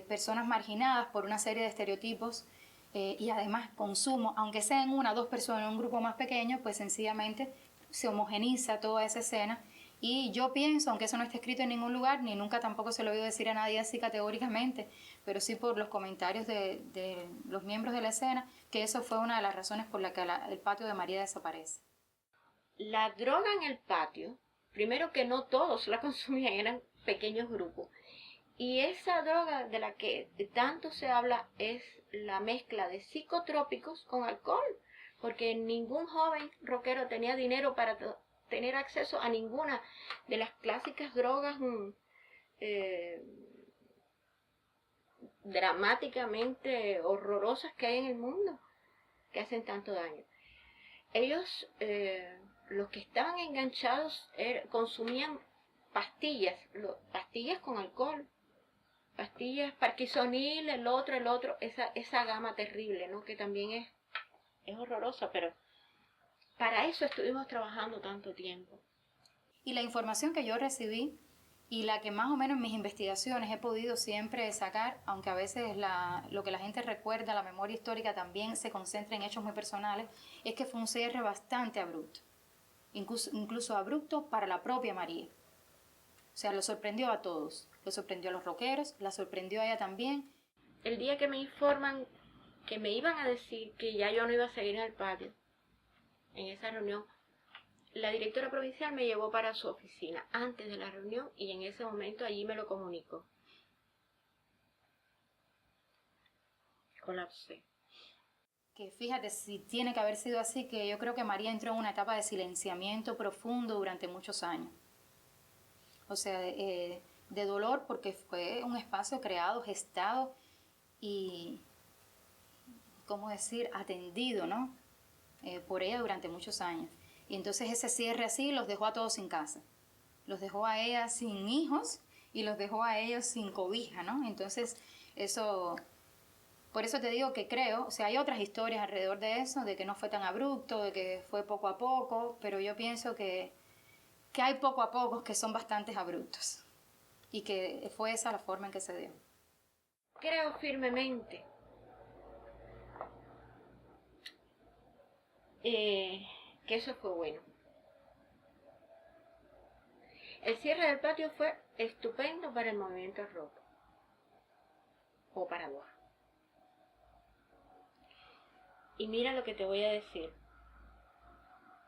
personas marginadas por una serie de estereotipos y además consumo, aunque sean una o dos personas en un grupo más pequeño, pues sencillamente se homogeniza toda esa escena. Y yo pienso, aunque eso no está escrito en ningún lugar, ni nunca tampoco se lo he oído decir a nadie así categóricamente, pero sí por los comentarios de los miembros de la escena, que eso fue una de las razones por la que el Patio de María desaparece. La droga en el patio, primero que no todos la consumían, eran pequeños grupos. Y esa droga de la que tanto se habla es la mezcla de psicotrópicos con alcohol, porque ningún joven rockero tenía dinero para tener acceso a ninguna de las clásicas drogas dramáticamente horrorosas que hay en el mundo, que hacen tanto daño. Ellos, los que estaban enganchados, consumían pastillas con alcohol, pastillas parquisonil, el otro, esa gama terrible, ¿no? Que también es horrorosa, pero para eso estuvimos trabajando tanto tiempo. Y la información que yo recibí y la que más o menos en mis investigaciones he podido siempre sacar, aunque a veces lo que la gente recuerda, la memoria histórica también se concentra en hechos muy personales, es que fue un cierre bastante abrupto, incluso abrupto para la propia María. O sea, lo sorprendió a todos, lo sorprendió a los rockeros, la sorprendió a ella también. El día que me informan que me iban a decir que ya yo no iba a seguir en el patio, en esa reunión, la directora provincial me llevó para su oficina antes de la reunión y en ese momento allí me lo comunicó. Colapsé. Que fíjate, si tiene que haber sido así, que yo creo que María entró en una etapa de silenciamiento profundo durante muchos años. O sea, de dolor, porque fue un espacio creado, gestado y, ¿cómo decir?, atendido, ¿no? Por ella durante muchos años. Y entonces ese cierre así los dejó a todos sin casa. los dejó a ella sin hijos y los dejó a ellos sin cobija, ¿no? Entonces, por eso te digo que creo, o sea, hay otras historias alrededor de eso, de que no fue tan abrupto, de que fue poco a poco, pero yo pienso que hay poco a poco que son bastante abruptos y que fue esa la forma en que se dio. Creo firmemente que eso fue bueno. El cierre del patio fue estupendo para el movimiento rock, o paradoja. Y mira lo que te voy a decir.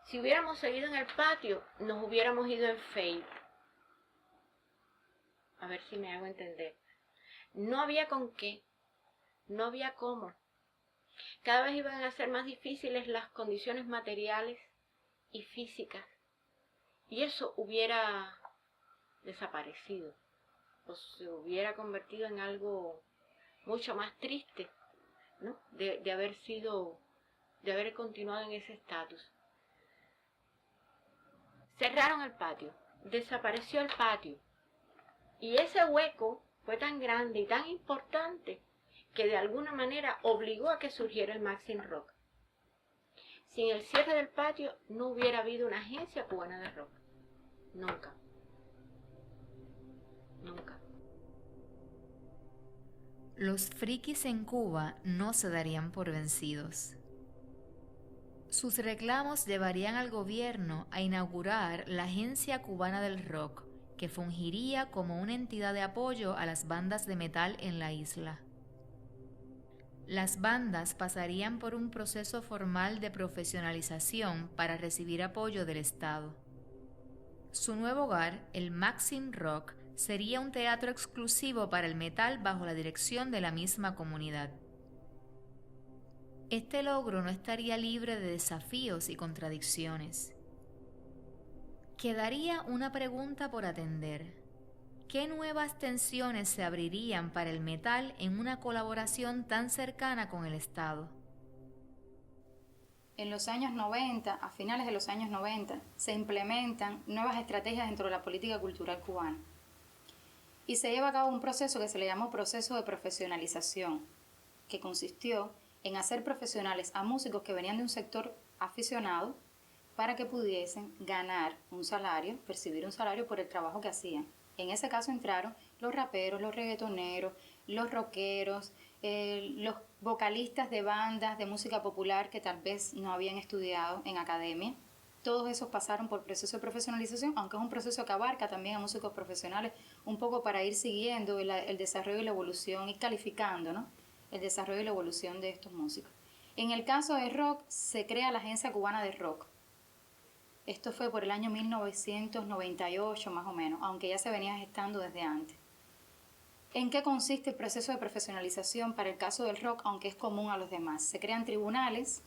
Si hubiéramos seguido en el patio, nos hubiéramos ido en fade. A ver si me hago entender. No había con qué, no había cómo. Cada vez iban a ser más difíciles las condiciones materiales y físicas. Y eso hubiera desaparecido, o se hubiera convertido en algo mucho más triste, ¿no? De haber continuado en ese estatus. Cerraron el patio, desapareció el patio, y ese hueco fue tan grande y tan importante que de alguna manera obligó a que surgiera el Maxim Rock. Sin el cierre del patio no hubiera habido una agencia cubana de rock. Nunca. Nunca. Los frikis en Cuba no se darían por vencidos. Sus reclamos llevarían al gobierno a inaugurar la Agencia Cubana del Rock, que fungiría como una entidad de apoyo a las bandas de metal en la isla. Las bandas pasarían por un proceso formal de profesionalización para recibir apoyo del Estado. Su nuevo hogar, el Maxim Rock, sería un teatro exclusivo para el metal bajo la dirección de la misma comunidad. Este logro no estaría libre de desafíos y contradicciones. Quedaría una pregunta por atender. ¿Qué nuevas tensiones se abrirían para el metal en una colaboración tan cercana con el Estado? En los años 90, a finales de los años 90, se implementan nuevas estrategias dentro de la política cultural cubana. Y se lleva a cabo un proceso que se le llamó proceso de profesionalización, que consistió en hacer profesionales a músicos que venían de un sector aficionado para que pudiesen ganar un salario, percibir un salario por el trabajo que hacían. En ese caso entraron los raperos, los reggaetoneros, los rockeros, los vocalistas de bandas de música popular que tal vez no habían estudiado en academia. Todos esos pasaron por proceso de profesionalización, aunque es un proceso que abarca también a músicos profesionales, un poco para ir siguiendo el desarrollo y la evolución y calificando, ¿no?, el desarrollo y la evolución de estos músicos. En el caso de rock, se crea la Agencia Cubana de Rock. Esto fue por el año 1998 más o menos, aunque ya se venía gestando desde antes. ¿En qué consiste el proceso de profesionalización para el caso del rock, aunque es común a los demás? Se crean tribunales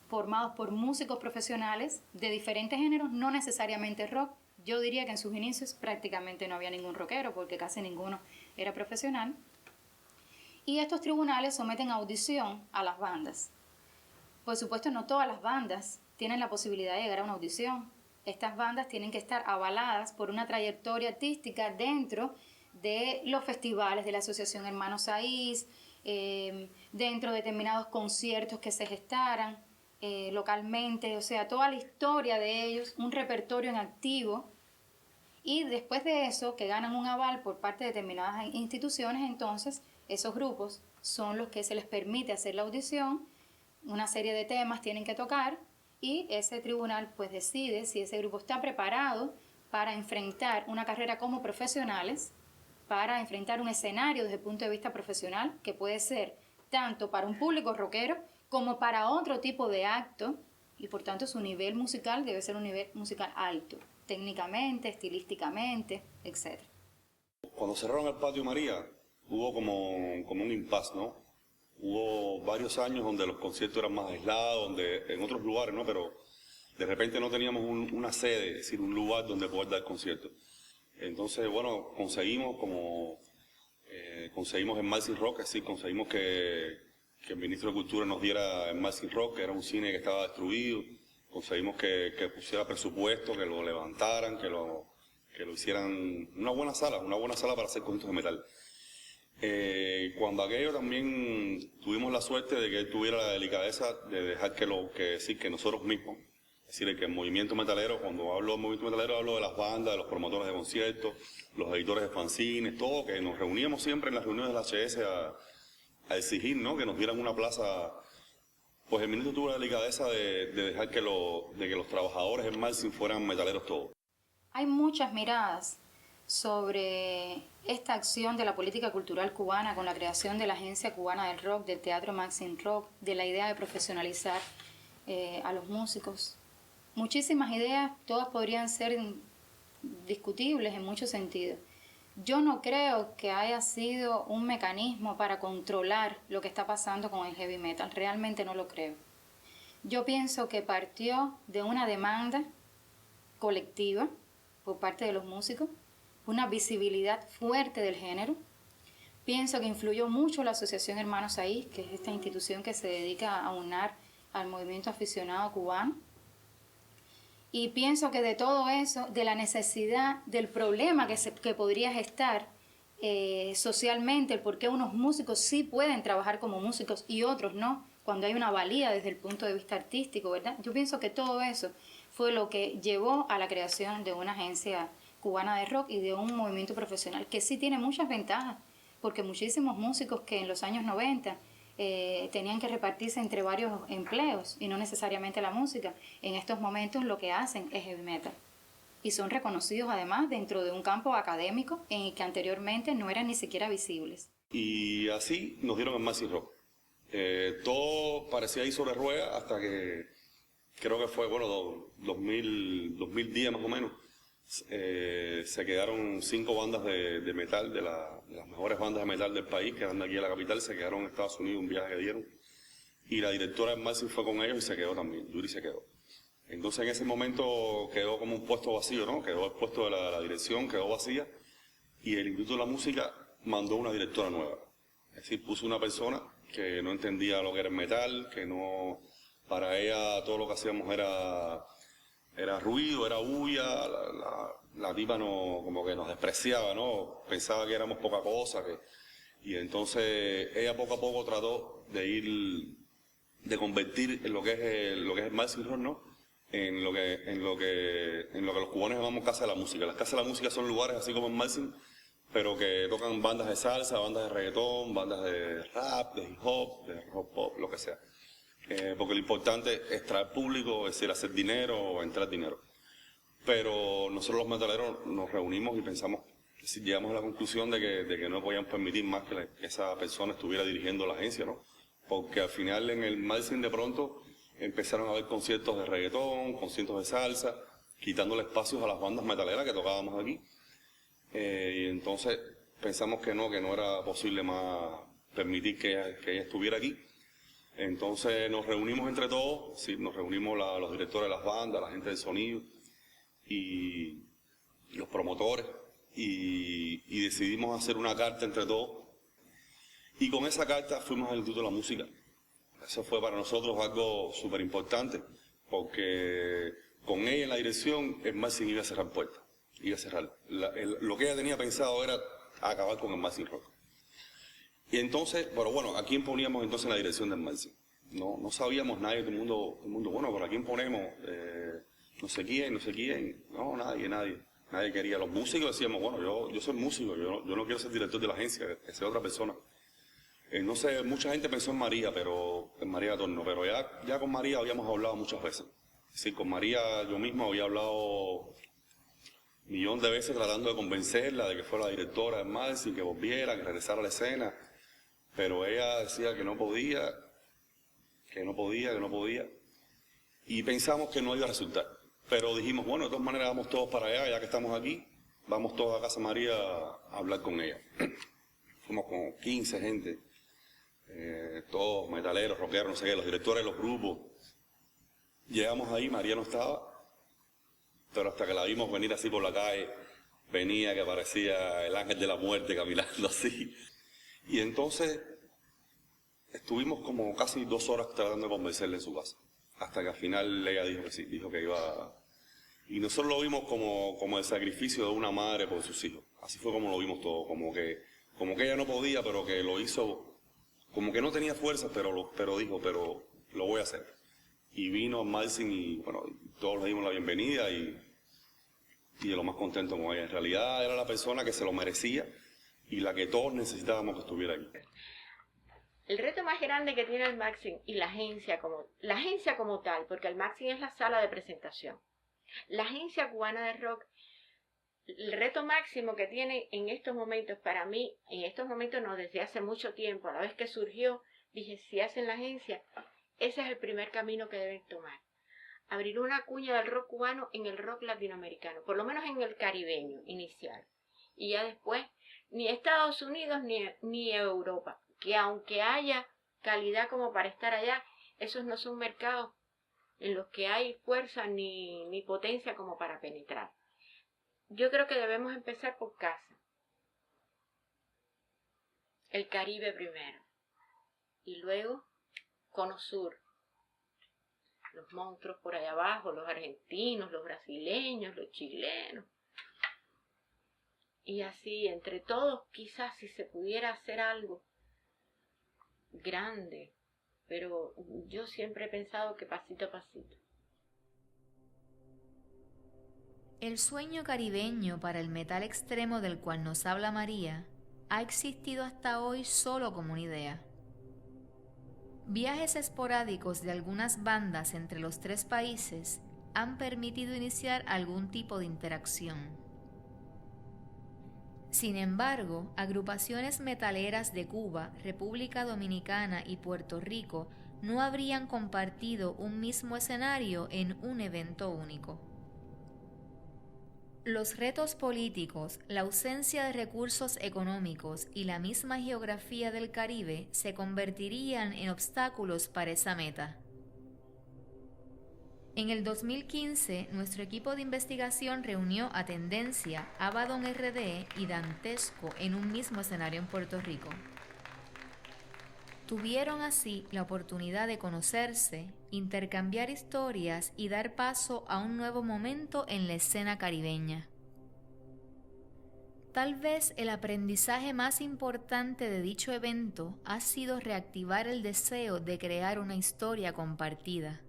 formados por músicos profesionales de diferentes géneros, no necesariamente rock. Yo diría que en sus inicios prácticamente no había ningún rockero, porque casi ninguno era profesional. Y estos tribunales someten a audición a las bandas. Por supuesto, no todas las bandas tienen la posibilidad de llegar a una audición. Estas bandas tienen que estar avaladas por una trayectoria artística dentro de los festivales de la Asociación Hermanos Saiz, dentro de determinados conciertos que se gestaran localmente, o sea, toda la historia de ellos, un repertorio en activo, y después de eso, que ganan un aval por parte de determinadas instituciones, entonces esos grupos son los que se les permite hacer la audición, una serie de temas tienen que tocar, y ese tribunal pues decide si ese grupo está preparado para enfrentar una carrera como profesionales, para enfrentar un escenario desde el punto de vista profesional, que puede ser tanto para un público rockero como para otro tipo de acto, y por tanto su nivel musical debe ser un nivel musical alto, técnicamente, estilísticamente, etc. Cuando cerraron el Patio María, hubo como un impasse, ¿no? Hubo varios años donde los conciertos eran más aislados, donde en otros lugares, ¿no? Pero de repente no teníamos una sede, es decir, un lugar donde poder dar conciertos. Entonces, bueno, conseguimos el Maxim Rock, es decir, conseguimos que el ministro de Cultura nos diera el Maxim Rock, que era un cine que estaba destruido, conseguimos que pusiera presupuesto, que lo levantaran, que lo hicieran una buena sala para hacer conciertos de metal. Cuando aquello también tuvimos la suerte de que él tuviera la delicadeza de dejar que nosotros mismos, es decir, que el movimiento metalero, cuando hablo del movimiento metalero hablo de las bandas, de los promotores de conciertos, los editores de fanzines, todo, que nos reuníamos siempre en las reuniones de la HS a exigir, ¿no?, que nos dieran una plaza. Pues el ministro tuvo la delicadeza de dejar que los trabajadores en Malsin fueran metaleros todos. Hay muchas miradas sobre esta acción de la política cultural cubana con la creación de la Agencia Cubana del Rock, del Teatro Maxim Rock, de la idea de profesionalizar a los músicos. Muchísimas ideas, todas podrían ser discutibles en muchos sentidos. Yo no creo que haya sido un mecanismo para controlar lo que está pasando con el heavy metal, realmente no lo creo. Yo pienso que partió de una demanda colectiva por parte de los músicos, una visibilidad fuerte del género. Pienso que influyó mucho la Asociación Hermanos Ahí, que es esta institución que se dedica a aunar al movimiento aficionado cubano. Y pienso que de todo eso, de la necesidad, del problema que podría gestar socialmente, el por qué unos músicos sí pueden trabajar como músicos y otros no, cuando hay una valía desde el punto de vista artístico, ¿verdad? Yo pienso que todo eso fue lo que llevó a la creación de una agencia cubana de rock y de un movimiento profesional que sí tiene muchas ventajas, porque muchísimos músicos que en los años 90 tenían que repartirse entre varios empleos y no necesariamente la música, en estos momentos lo que hacen es heavy metal. Y son reconocidos además dentro de un campo académico en el que anteriormente no eran ni siquiera visibles. Y así nos dieron el Maxim Rock. Todo parecía ir sobre ruedas hasta que creo que fue, 2010 más o menos. Se quedaron 5 bandas de metal, de las mejores bandas de metal del país, que eran de aquí a la capital, se quedaron en Estados Unidos, un viaje que dieron. Y la directora del Maxim fue con ellos y se quedó también, Yuri se quedó. Entonces en ese momento quedó como un puesto vacío, ¿no? Quedó el puesto de la dirección, quedó vacía, y el Instituto de la Música mandó una directora nueva. Es decir, puso una persona que no entendía lo que era el metal, que no, para ella todo lo que hacíamos era ruido, era bulla, la tipa no, como que nos despreciaba, ¿no? Pensaba que éramos poca cosa, y entonces ella poco a poco trató de convertir en lo que es el Maxim Rock, ¿no? En lo que los cubanos llamamos casa de la música. Las casas de la música son lugares así como en Maxim, pero que tocan bandas de salsa, bandas de reggaetón, bandas de rap, de hip hop, de rock pop, lo que sea. Porque lo importante es traer público, es decir, hacer dinero o entrar dinero. Pero nosotros los metaleros nos reunimos y pensamos, llegamos a la conclusión de que no podíamos permitir más que esa persona estuviera dirigiendo la agencia, ¿no? Porque al final en el Maxim de pronto empezaron a haber conciertos de reggaetón, conciertos de salsa, quitándole espacios a las bandas metaleras que tocábamos aquí. Y entonces pensamos que no era posible más permitir que ella estuviera aquí. Entonces nos reunimos entre todos, sí, nos reunimos los directores de las bandas, la gente del sonido y los promotores y decidimos hacer una carta entre todos. Y con esa carta fuimos al Instituto de la Música. Eso fue para nosotros algo súper importante, porque con ella en la dirección el Maxim iba a cerrar puertas, iba a cerrar. Lo que ella tenía pensado era acabar con el Maxim Rock. Y entonces, pero bueno, ¿a quién poníamos entonces en la dirección del Maxim? No sabíamos nadie, todo el mundo, bueno, ¿pero a quién ponemos? No sé quién, no, nadie. Nadie quería. Los músicos decíamos, bueno, yo soy músico, yo no quiero ser director de la agencia, que sea otra persona. No sé, mucha gente pensó en María Gatorno, pero ya con María habíamos hablado muchas veces. Es decir, con María yo mismo había hablado 1.000.000 de veces tratando de convencerla de que fuera la directora del Maxim, que volviera, que regresara a la escena. Pero ella decía que no podía. Y pensamos que no iba a resultar. Pero dijimos, bueno, de todas maneras vamos todos para allá, ya que estamos aquí, vamos todos a casa María a hablar con ella. Fuimos como 15 gente, todos metaleros, rockeros, no sé qué, los directores de los grupos. Llegamos ahí, María no estaba, pero hasta que la vimos venir así por la calle, venía que parecía el ángel de la muerte caminando así. Y entonces estuvimos como casi 2 horas tratando de convencerle en su casa. hasta que al final ella dijo que sí, dijo que iba. Y nosotros lo vimos como el sacrificio de una madre por sus hijos. Así fue como lo vimos todo, como que ella no podía, pero que lo hizo, como que no tenía fuerza, pero dijo, pero lo voy a hacer. Y vino Marcin y bueno, todos le dimos la bienvenida y de lo más contento con ella. En realidad era la persona que se lo merecía y la que todos necesitábamos que estuviera ahí. El reto más grande que tiene el Maxim y la agencia como tal, porque el Maxim es la sala de presentación. La agencia cubana de rock, el reto máximo que tiene en estos momentos, para mí, en estos momentos no, desde hace mucho tiempo, a la vez que surgió, dije, si hacen la agencia, ese es el primer camino que deben tomar. Abrir una cuña del rock cubano en el rock latinoamericano, por lo menos en el caribeño inicial. Y ya después, ni Estados Unidos ni Europa, que aunque haya calidad como para estar allá, esos no son mercados en los que hay fuerza ni potencia como para penetrar. Yo creo que debemos empezar por casa. El Caribe primero. Y luego, Cono Sur. Los monstruos por allá abajo, los argentinos, los brasileños, los chilenos. Y así, entre todos, quizás si se pudiera hacer algo grande, pero yo siempre he pensado que pasito a pasito. El sueño caribeño para el metal extremo del cual nos habla María ha existido hasta hoy solo como una idea. Viajes esporádicos de algunas bandas entre los tres países han permitido iniciar algún tipo de interacción. Sin embargo, agrupaciones metaleras de Cuba, República Dominicana y Puerto Rico no habrían compartido un mismo escenario en un evento único. Los retos políticos, la ausencia de recursos económicos y la misma geografía del Caribe se convertirían en obstáculos para esa meta. En el 2015, nuestro equipo de investigación reunió a Tendencia, Abaddon RD y Dantesco en un mismo escenario en Puerto Rico. Tuvieron así la oportunidad de conocerse, intercambiar historias y dar paso a un nuevo momento en la escena caribeña. Tal vez el aprendizaje más importante de dicho evento ha sido reactivar el deseo de crear una historia compartida.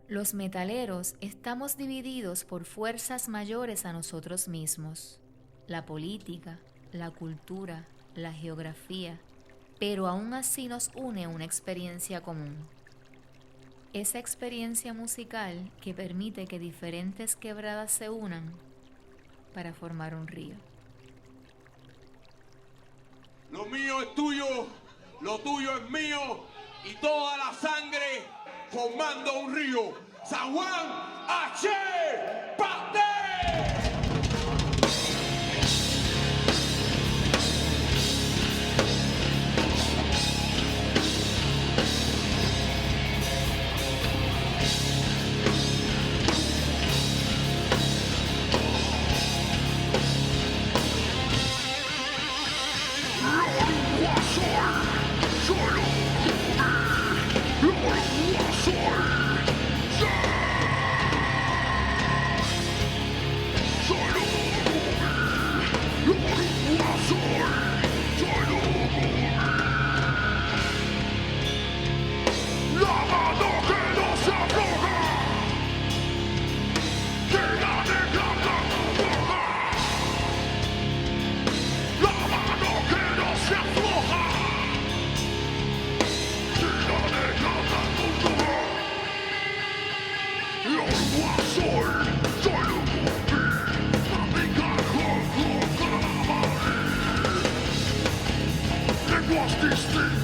Los metaleros estamos divididos por fuerzas mayores a nosotros mismos, la política, la cultura, la geografía, pero aún así nos une una experiencia común. Esa experiencia musical que permite que diferentes quebradas se unan para formar un río. Lo mío es tuyo, lo tuyo es mío y toda la sangre formando un río. San Juan, H. Pate. Distinct.